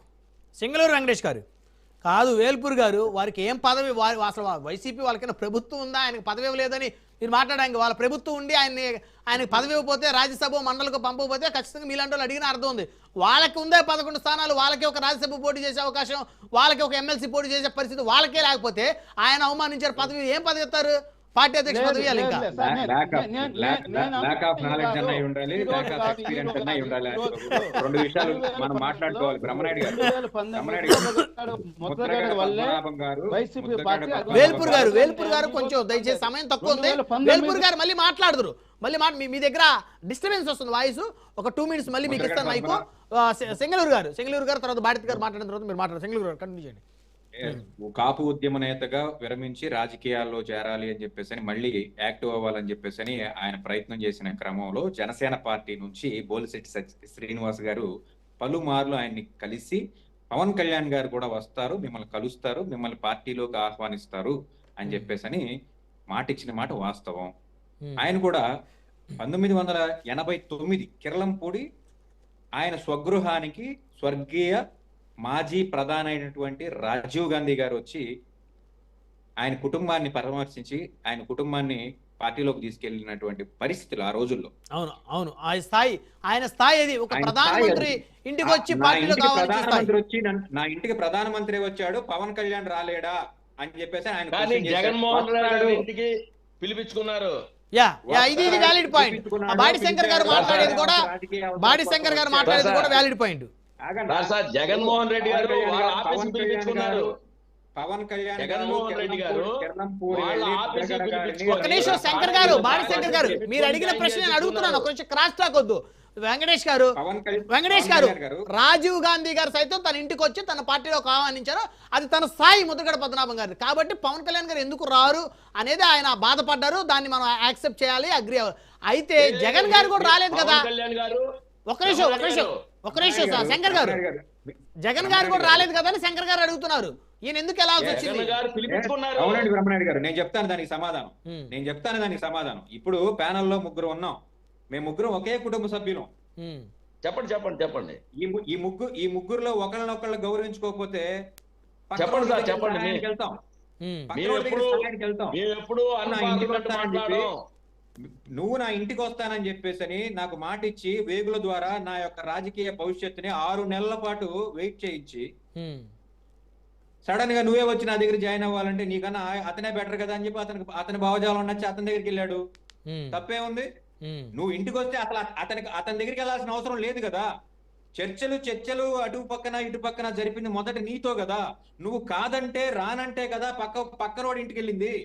సింగళూరు వెంకటేష్ గారు కాదు, వేల్పూర్ గారు వారికి ఏం పదవి, అసలు వైసీపీ వాళ్ళకైనా ప్రభుత్వం ఉందా? ఆయనకు పదవి ఇవ్వలేదని మీరు మాట్లాడానికి వాళ్ళ ప్రభుత్వం ఉండి ఆయనకి పదవి ఇవ్వకపోతే రాజ్యసభ మండలికి పంపకపోతే ఖచ్చితంగా మీలాంటి వాళ్ళు అడిగిన అర్థం ఉంది. వాళ్ళకి ఉందే 11 స్థానాలు, వాళ్ళకి ఒక రాజ్యసభ పోటీ చేసే అవకాశం, వాళ్ళకి ఒక ఎమ్మెల్సీ పోటీ చేసే పరిస్థితి వాళ్ళకే లేకపోతే ఆయన అవమానించారు, పదవి ఏం పదవి ఇస్తారు? పార్టీ అధ్యక్ష పదవి ఇవ్వాలి ఇంకా. ల్యాక్ ఆఫ్ నాలెడ్జ్ అన్న అయి ఉండాలి, ల్యాక్ ఆఫ్ ఎక్స్పీరియన్స్ అన్న అయి ఉండాలి. రెండు విషయాలు మనం మాట్లాడుకోవాలి. బ్రహ్మనాయుడు గారు, వేల్పూర్ గారు కొంచెం దయచేసి సమయం తక్కువ ఉంది. వేల్పూర్ గారు మళ్ళీ మాట్లాడదురు, మళ్ళీ మీ దగ్గర డిస్టర్బెన్స్ వస్తుంది వాయిస్. ఒక 2 minutes మళ్ళీ మీకు ఇస్తాను మైకు. సెంగళూరు గారు తర్వాత బాడిత్ గారు మాట్లాడిన తర్వాత మీరు మాట్లాడారు. సెంగళూరు గారు కంటిన్యూ చేయండి. కాపు ఉద్యమ నేతగా విరమించి రాజకీయాల్లో చేరాలి అని చెప్పేసి మళ్ళీ యాక్టివ్ అవ్వాలని చెప్పేసి ఆయన ప్రయత్నం చేసిన క్రమంలో జనసేన పార్టీ నుంచి బోలిశెట్టి శ్రీనివాస్ గారు పలుమార్లు ఆయన్ని కలిసి పవన్ కళ్యాణ్ గారు కూడా వస్తారు, మిమ్మల్ని కలుస్తారు, మిమ్మల్ని పార్టీలోకి ఆహ్వానిస్తారు అని చెప్పేసి మాట ఇచ్చిన మాట వాస్తవం. ఆయన కూడా 1989 కిర్లంపూడి ఆయన స్వగృహానికి స్వర్గీయ మాజీ ప్రధాని అయినటువంటి రాజీవ్ గాంధీ గారు వచ్చి ఆయన కుటుంబాన్ని పరామర్శించి ఆయన కుటుంబాన్ని పార్టీలోకి తీసుకెళ్లినటువంటి పరిస్థితులు ఆ రోజుల్లో. అవును ఆయన స్థాయి అది. ఒక ప్రధానమంత్రి ఇంటికి వచ్చి నా ఇంటికి ప్రధానమంత్రి వచ్చాడు, పవన్ కళ్యాణ్ రాలేడా అని చెప్పేసి ఆయన జగన్మోహన్ రెడ్డి ఇంటికి పిలిపించుకున్నారు. ఇది వ్యాలిడ్ పాయింట్. బాడి శంకర్ గారు మాట్లాడేది కూడా వ్యాలిడ్ పాయింట్. జగన్మోహన్ రెడ్డి గారు పవన్ కళ్యాణ్ జగన్మోహన్ రెడ్డి గారు ఒక నిమిషం శంకర్ గారు, బాడి శంకర్ గారు, మీరు అడిగిన ప్రశ్న నేను అడుగుతున్నాను. ఒక నిమిషం క్రాస్ టాక్ వద్దు. వెంకటేష్ గారు రాజీవ్ గాంధీ గారు సైతం తన ఇంటికి వచ్చి తన పార్టీలోకి ఆహ్వానించారు. అది తన స్థాయి ముద్రగడ పద్మనాభం గారు. కాబట్టి పవన్ కళ్యాణ్ గారు ఎందుకు రారు అనేది ఆయన బాధపడ్డారు. దాన్ని మనం యాక్సెప్ట్ చేయాలి, అగ్రి. అయితే జగన్ గారు కూడా రాలేదు కదా. ఒక నిమిషం శంకర్ గారు, జగన్ గారు కూడా రాలేదు కదా అని శంకర్ గారు అడుగుతున్నారు. ఈయన ఎందుకు ఎలా వచ్చింది? అవునండి బ్రహ్మనాయుడు గారు, నేను చెప్తాను దానికి సమాధానం. ఇప్పుడు ప్యానెల్లో ముగ్గురు ఉన్నాం, మేము ముగ్గురం ఒకే కుటుంబ సభ్యులం. చెప్పండి. ఈ ముగ్గురులో ఒకళ్ళనొకళ్ళు గౌరవించుకోకపోతే వెళ్తాం. నువ్వు నా ఇంటికి వస్తానని చెప్పేసి నాకు మాట ఇచ్చి వేగుల ద్వారా నా యొక్క రాజకీయ భవిష్యత్తుని 6 నెలల పాటు వెయిట్ చేయించి సడన్ గా నువ్వే వచ్చి నా దగ్గర జాయిన్ అవ్వాలంటే నీకన్నా అతనే బెటర్ కదా అని చెప్పి అతని భావజాలం నచ్చి అతని దగ్గరికి వెళ్ళాడు. తప్పే ఉంది? నువ్వు ఇంటికి వస్తే అసలు అతని దగ్గరికి వెళ్ళాల్సిన అవసరం లేదు కదా. చర్చలు అటు పక్కన ఇటు పక్కన జరిపింది మొదట నీతో కదా. నువ్వు కాదంటే రానంటే కదా పక్కనోడి ఇంటికి వెళ్ళింది.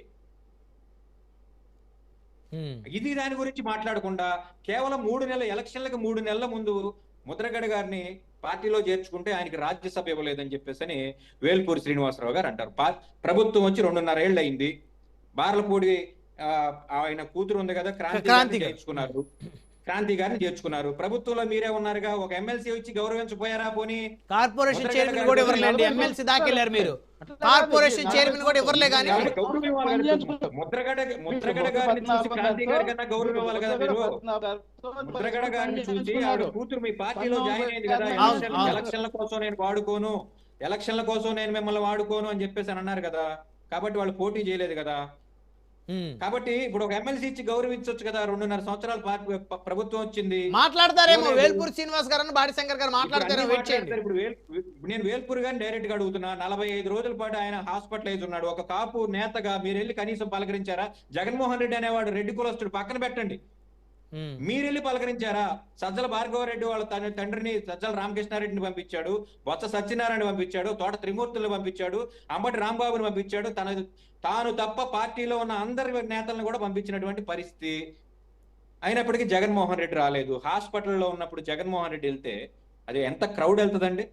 ఇది దాని గురించి మాట్లాడకుండా కేవలం 3 నెలల ఎలక్షన్లకు 3 నెలల ముందు ముద్రగడ గారిని పార్టీలో చేర్చుకుంటే ఆయనకి రాజ్యసభ ఇవ్వలేదని చెప్పేసి వేల్పూరి శ్రీనివాసరావు గారు అంటారు. ప్రభుత్వం వచ్చి 2.5 ఏళ్ళు అయింది. బార్లపూడి ఆయన కూతురు ఉంది కదా, క్రాంతి గారిని చేర్చుకున్నారు. ప్రభుత్వంలో మీరే ఉన్నారుగా. ఒక ఎమ్మెల్సీ వచ్చి గౌరవించపోయారా? పోనీ కార్పొరేషన్ చైర్మన్ కూడా ఇవ్వలేండి. ఎమ్మెల్సీ దాకెళ్ళారు మీరు. కార్పొరేషన్ చైర్మన్ కూడా ఇవ్వలే. కానీ ముద్రగడ గారిని చూసి క్రాంతి గారి కన్నా గౌరవం ఇవ్వాలి కదా మీరు. ముద్రగడ గారిని చూసి ఆవిడ కూతురు మీ పార్టీలో జాయిన్ అయింది కదా. ఎలక్షన్ల కోసం నేను మిమ్మల్ని వాడుకోను అని చెప్పేసి అన్నారు కదా. కాబట్టి వాళ్ళు పోటీ చేయలేదు కదా. కాబట్టి ఇప్పుడు ఒక ఎమ్మెల్సీ ఇచ్చి గౌరవించవచ్చు కదా. 2.5 సంవత్సరాల ప్రభుత్వం వచ్చింది. మాట్లాడతారేమో వేల్పూరి శ్రీనివాస్ గారు, బాడి శంకర్ గారు మాట్లాడతారేమో. ఇప్పుడు నేను వేల్పూరి గారిని డైరెక్ట్ గా అడుగుతున్నా. 45 రోజుల పాటు ఆయన హాస్పిటలైజ్ ఉన్నాడు. ఒక కాపు నేతగా మీరు వెళ్ళి కనీసం పలకరించారా? జగన్మోహన్ రెడ్డి అనేవాడు రెడ్డి కులస్తుడు, పక్కన పెట్టండి. మీరెళ్ళి పలకరించారా? సజ్జల భార్గవరెడ్డి వాళ్ళ తండ్రిని సజ్జల రామకృష్ణారెడ్డిని పంపించాడు, బొత్స సత్యనారాయణ పంపించాడు, తోట త్రిమూర్తులను పంపించాడు, అంబటి రాంబాబుని పంపించాడు. తాను తప్ప పార్టీలో ఉన్న అందరి నేతలను కూడా పంపించినటువంటి పరిస్థితి. అయినప్పటికీ జగన్మోహన్ రెడ్డి రాలేదు. హాస్పిటల్లో ఉన్నప్పుడు జగన్మోహన్ రెడ్డి వెళ్తే అది ఎంత క్రౌడ్ వెళ్తుందండి.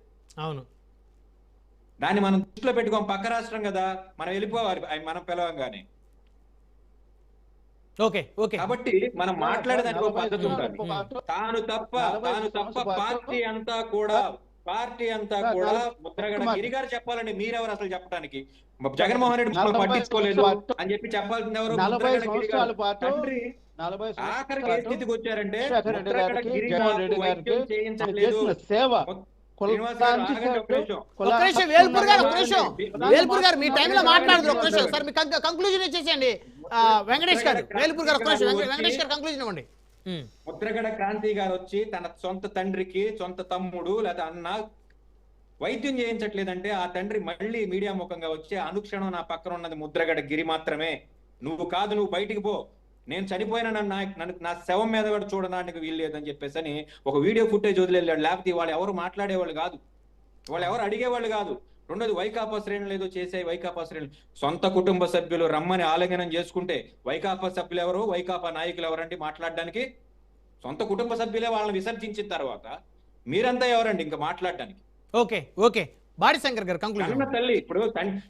అవును, దాన్ని మనం దృష్టిలో పెట్టుకోం. పక్క రాష్ట్రం కదా, మనం వెళ్ళిపోవాలి మనం పిలవంగానే. కాబట్టి మనం మాట్లాడేదానికి ఒక పద్ధతి ఉంటుంది. తాను తప్ప పార్టీ అంతా కూడా ముద్రగడ గిరిగారు చెప్పాలండి. మీరెవరు అసలు చెప్పడానికి? జగన్మోహన్ రెడ్డి పట్టించుకోలేదు అని చెప్పి చెప్పాల్సింది ఎవరు? ఆఖరికి ఏ స్థితికి వచ్చారంటే చేయించలేదు. వేల్పూర్ గారు మీ టైంలో మాట్లాడదు. ఒక నిమిషం సార్, మీ కంక్లూజన్ ఇచ్చేసేయండి. వెంకటేష్ గారు, వేల్పూర్ గారు వెంకటేష్ గారు కంక్లూజన్ ఇవ్వండి. ముద్రగడ క్రాంతి గారు వచ్చి తన సొంత తండ్రికి, సొంత తమ్ముడు లేదా అన్న వైద్యం చేయించట్లేదంటే ఆ తండ్రి మళ్ళీ మీడియా ముఖంగా వచ్చి అనుక్షణం నా పక్కన ఉన్నది ముద్రగడ గిరి మాత్రమే, నువ్వు కాదు, నువ్వు బయటికి పో, నేను చనిపోయిన నన్ను నా శవం మీద కూడా చూడడానికి వీలు లేదని చెప్పేసి అని ఒక వీడియో ఫుటేజ్ వదిలేళ్ళాడు. లేకపోతే వాళ్ళు ఎవరు మాట్లాడేవాళ్ళు కాదు, వాళ్ళు ఎవరు అడిగేవాళ్ళు కాదు. రెండోది వైకాపా శ్రేణులు ఏదో చేసే వైకాపా శ్రేణులు సొంత కుటుంబ సభ్యులు రమ్మని ఆలింగనం చేసుకుంటే వైకాపా సభ్యులు ఎవరు, వైకాపా నాయకులు ఎవరండి మాట్లాడడానికి? సొంత కుటుంబ సభ్యులే వాళ్ళని విసర్జించిన తర్వాత మీరంతా ఎవరండి ఇంకా మాట్లాడడానికి? ఓకే ఓకే బాడి శంకర్ గారు కంక్లూజన్. కన్న తల్లి ఇప్పుడు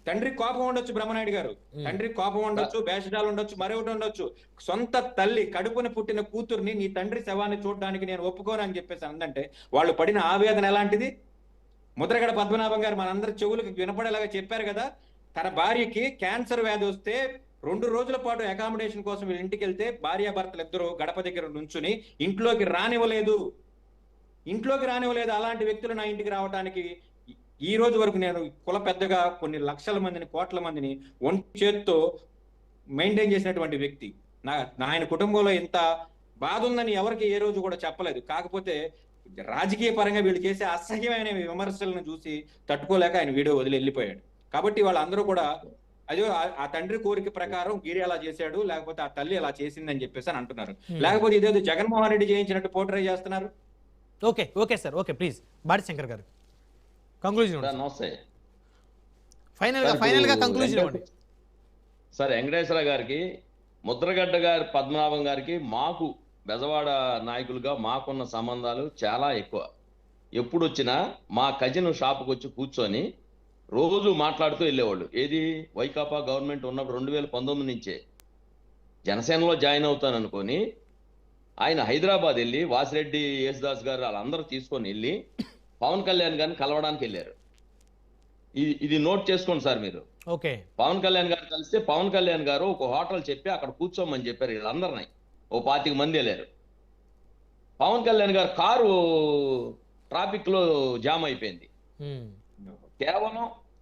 తండ్రికి కోపం ఉండొచ్చు, బ్రహ్మనాయుడు గారు తండ్రికి కోపం ఉండొచ్చు, భేషజాలు ఉండొచ్చు, మరొకటి ఉండొచ్చు. సొంత తల్లి కడుపున పుట్టిన కూతుర్ని నీ తండ్రి శవాన్ని చూడడానికి నేను ఒప్పుకోను అని చెప్పేసి అందంటే వాళ్ళు పడిన ఆవేదన ఎలాంటిది? ముద్రగడ పద్మనాభం గారు మనందరి చెవులకు వినపడేలాగా చెప్పారు కదా, తన భార్యకి క్యాన్సర్ వ్యాధి వస్తే 2 రోజుల పాటు అకామిడేషన్ కోసం వీళ్ళ ఇంటికి వెళ్తే భార్యాభర్తలు ఇద్దరు గడప దగ్గర నుంచుని ఇంట్లోకి రానివ్వలేదు. అలాంటి వ్యక్తులు నా ఇంటికి రావడానికి ఈ రోజు వరకు నేను కుల పెద్దగా కొన్ని లక్షల మందిని, కోట్ల మందిని ఒంటి చేత్తో మెయింటైన్ చేసినటువంటి వ్యక్తి. ఆయన కుటుంబంలో ఇంత బాధ ఉందని ఎవరికి ఏ రోజు కూడా చెప్పలేదు. కాకపోతే రాజకీయ పరంగా వీళ్ళు చేసే అసహ్యమైన విమర్శలను చూసి తట్టుకోలేక ఆయన వీడియో వదిలి వెళ్ళిపోయాడు. కాబట్టి వాళ్ళందరూ కూడా అదే ఆ తండ్రి కోరిక ప్రకారం గిరి అలా చేశాడు, లేకపోతే ఆ తల్లి అలా చేసిందని చెప్పేసి అని అంటున్నారు. లేకపోతే ఇదేదో జగన్మోహన్ రెడ్డి చేయించినట్టు పోర్ట్రే చేస్తున్నారు. Okay okay sir, okay please body Shankar గారు కంక్లూజన్. నమస్తే. ఫైనల్ గా కంక్లూజన్ ఇవ్వండి సార్. వెంకటేశ్వర గారికి, ముద్రగడ్డ గారి, పద్మనాభం గారికి మాకు బెజవాడ నాయకులుగా మాకున్న సంబంధాలు చాలా ఎక్కువ. ఎప్పుడు వచ్చినా మా కజిన్ షాప్కి వచ్చి కూర్చొని రోజు మాట్లాడుతూ వెళ్ళేవాళ్ళు. ఏది వైకాపా గవర్నమెంట్ ఉన్నప్పుడు 2019 నుంచే జనసేనలో జాయిన్ అవుతాను అనుకొని ఆయన హైదరాబాద్ వెళ్ళి వాసిరెడ్డి యేసుదాస్ గారు వాళ్ళందరూ తీసుకొని వెళ్ళి పవన్ కళ్యాణ్ గారిని కలవడానికి వెళ్ళారు. ఇది నోట్ చేసుకోండి సార్ మీరు. ఓకే, పవన్ కళ్యాణ్ గారు కలిస్తే పవన్ కళ్యాణ్ గారు ఒక హోటల్ చెప్పి అక్కడ కూర్చోమని చెప్పారు. వీళ్ళందరినీ ఓ 25 మంది వెళ్ళారు. పవన్ కళ్యాణ్ గారు కారు ట్రాఫిక్ లో జామ్ అయిపోయింది.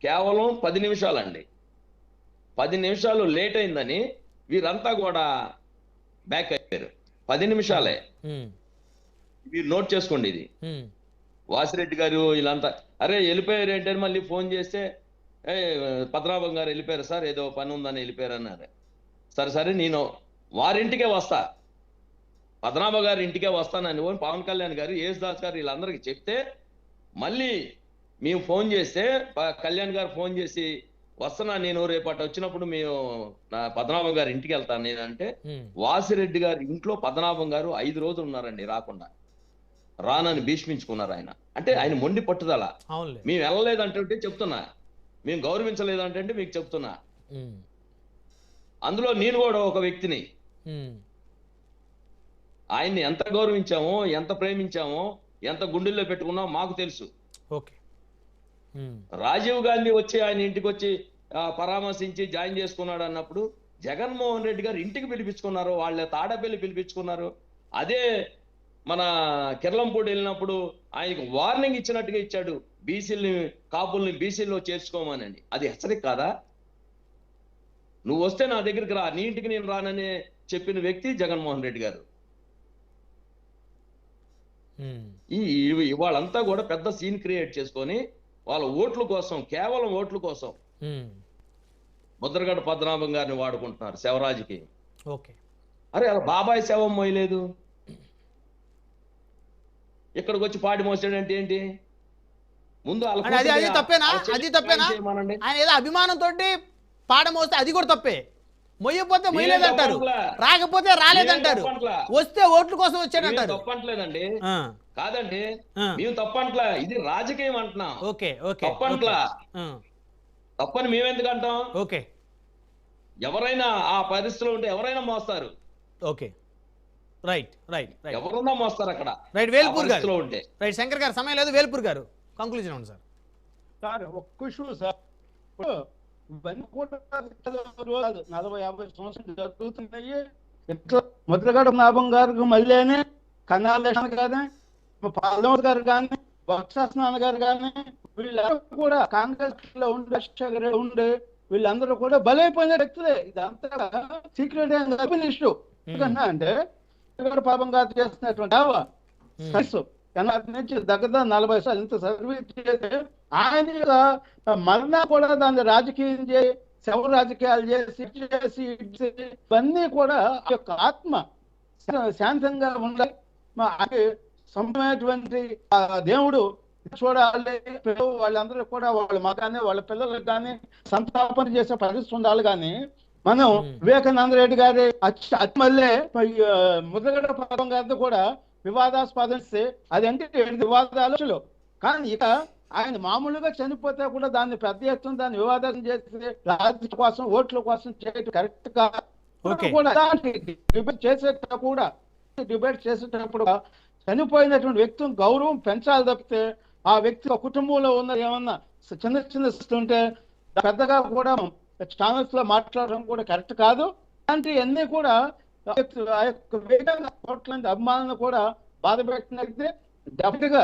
కేవలం 10 నిమిషాలండి. 10 నిమిషాలు లేట్ అయిందని వీరంతా కూడా బ్యాక్ అయిపోయారు. 10 నిమిషాలే. మీరు నోట్ చేసుకోండి ఇది. వాసిరెడ్డి గారు వీళ్ళంతా అరే వెళ్ళిపోయారు ఏంటని మళ్ళీ ఫోన్ చేస్తే పద్మనాభం గారు వెళ్ళిపోయారు సార్, ఏదో పని ఉందని వెళ్ళిపోయారు అన్నారు. సరే నేను వారింటికే వస్తా, పద్మనాభ గారి ఇంటికే వస్తానని పవన్ కళ్యాణ్ గారు, యేసుదాస్ గారు వీళ్ళందరికీ చెప్తే మళ్ళీ మేము ఫోన్ చేస్తే కళ్యాణ్ గారు ఫోన్ చేసి వస్తున్నా నేను రేపటి వచ్చినప్పుడు మేము పద్మనాభం గారి ఇంటికి వెళ్తాను నేను అంటే, వాసిరెడ్డి గారి ఇంట్లో పద్మనాభం గారు 5 రోజులు ఉన్నారండి రాకుండా. రానని భీష్మించుకున్నారు ఆయన. అంటే ఆయన మొండి పట్టుదల. మేము వెళ్ళలేదంటే చెప్తున్నా, మేము గౌరవించలేదంటే మీకు చెప్తున్నా. అందులో నేను కూడా ఒక వ్యక్తిని. ఆయన్ని ఎంత గౌరవించామో, ఎంత ప్రేమించామో, ఎంత గుండెల్లో పెట్టుకున్నామో మాకు తెలుసు. రాజీవ్ గాంధీ వచ్చి ఆయన ఇంటికి వచ్చి పరామర్శించి జాయిన్ చేసుకున్నాడు అన్నప్పుడు జగన్మోహన్ రెడ్డి గారు ఇంటికి పిలిపించుకున్నారు, వాళ్ళ తాడపల్లి పిలిపించుకున్నారు. అదే మన కిర్లంపూడి వెళ్ళినప్పుడు ఆయనకు వార్నింగ్ ఇచ్చినట్టుగా ఇచ్చాడు, బీసీల్ని కాపుల్ని బీసీల్లో చేర్చుకోమనండి. అది హెచ్చరిక కాదా? నువ్వు వస్తే నా దగ్గరికి రా, నీ ఇంటికి నేను రానని చెప్పిన వ్యక్తి జగన్మోహన్ రెడ్డి గారు. ఇవాళంతా కూడా పెద్ద సీన్ క్రియేట్ చేసుకొని వాళ్ళ ఓట్ల కోసం, కేవలం ఓట్ల కోసం ముద్రగడ పద్మనాభం గారిని వాడుకుంటున్నారు శవరాజుకి. అరే అలా బాబాయ్ శవం మోయలేదు, ఇక్కడికి వచ్చి పాడి మోసాడంటే ఏంటి? ముందు అది తప్పేనా? ఆయన ఏదో అభిమానంతో పాడ మోస్తే అది కూడా తప్పే. మొయ్యపోతే మొయ్యలేదంటారు, రాకపోతే రాలేదంటారు, వస్తే ఓట్ల కోసం వచ్చాడంటారు. తప్పట్లేదండి, కాదండి మేము తప్పట్లా, ఇది రాజకీయం అంటున్నాం. తప్పట్లా, తప్పని మేమెందుకు అంటాం? ఎవరైనా ఆ పరిస్థితిలో ఉంటే ఎవరైనా మోస్తారు. ఎవరన్నా మోస్తారు అక్కడ. వేల్పూర్ గారు ఉంటే శంకర్ గారు సమయం లేదు. వేల్పూర్ గారు కంక్లూజన్ ఉంది సార్. సార్ ఒక్క ఇష్యూ సార్, ఇవన్నీ కూడా 40-50 సంవత్సరాలు జరుగుతున్నాయి. ముద్రగడ నాభం గారికి మళ్ళీ కన్నాలేషన్ కానీ, పార్లమెంట్ గారు కానీ, బొత్స గారు కానీ వీళ్ళందరూ కూడా కాంగ్రెస్ లో ఉండే వీళ్ళందరూ కూడా బలైపోయిన వ్యక్తులే. ఇదంతా సీక్రెట్ ఇష్యూ. ఎందుకన్నా అంటే పాపం గారు చేస్తున్నటువంటి నుంచి దగ్గర 40 సార్లు ఇంత సర్వీస్ చేస్తే ఆయన మరణా కూడా దాన్ని రాజకీయం చేసి శవ రాజకీయాలు చేసి ఇవన్నీ కూడా ఆ యొక్క ఆత్మ శాంతంగా ఉండాలి. అది సొంతమైనటువంటి దేవుడు చూడాలి. వాళ్ళందరూ కూడా వాళ్ళ మగానే వాళ్ళ పిల్లలకు కానీ సంతాపన చేసే పరిస్థితి ఉండాలి. కానీ మనం వివేకానంద రెడ్డి గారి మళ్ళీ ముద్రగడ పదం గారితో కూడా వివాదాస్పదిస్తే అది అంటే వివాదాలు. కానీ ఇక ఆయన మామూలుగా చనిపోతే కూడా దాన్ని పెద్ద ఎత్తున దాన్ని వివాదం చేసి రాజకీయ కోసం ఓట్ల కోసం చేయడం కరెక్ట్ గా కూడా డిబేట్ చేసేటప్పుడు చనిపోయినటువంటి వ్యక్తిని గౌరవం పెంచాలి తప్పితే ఆ వ్యక్తి కుటుంబంలో ఉన్న ఏమన్నా చిన్న ఉంటే పెద్దగా కూడా ఛానల్స్ లో మాట్లాడడం కూడా కరెక్ట్ కాదు. అలాంటివన్నీ కూడా ఆ యొక్క కోట్లాంటి అభిమానులను కూడా బాధ పెట్టినట్లయితే డెఫినెట్ గా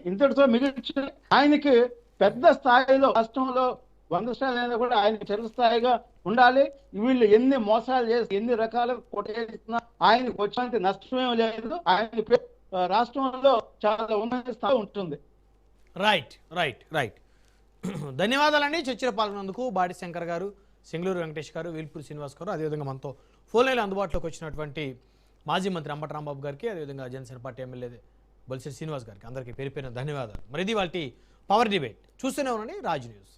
ఇంతటితో మిగిల్చి ఆయనకి పెద్ద స్థాయిలో రాష్ట్రంలో 100 స్థాయిలో కూడా ఆయన చిరస్థాయిగా ఉండాలి. వీళ్ళు ఎన్ని మోసాలు చేసి ఎన్ని రకాల కొట్టేసినా ఆయనకు వచ్చినంత నష్టమేం లేదు. ఆయన రాష్ట్రంలో చాలా ఉన్నత స్థాయి ఉంటుంది. రైట్. ధన్యవాదాలండి చర్చలో పాల్గొన్నందుకు. బాడి శంకర్ గారు, సింగళూరు వెంకటేష్ గారు, వీల్పూరి శ్రీనివాస్ గారు, అదేవిధంగా మనతో ఫోన్ లైన్లో అందుబాటులోకి వచ్చినటువంటి మాజీ మంత్రి అంబటి రాంబాబు గారికి, అదేవిధంగా జనసేన పార్టీ ఎమ్మెల్యే బొలిశెట్టి శ్రీనివాస్ గారికి అందరికీ పేరు పేరున ధన్యవాదాలు. మరి ఇది వాళ్ళ పవర్ డిబేట్. చూస్తూనే ఉండండి రాజ్ న్యూస్.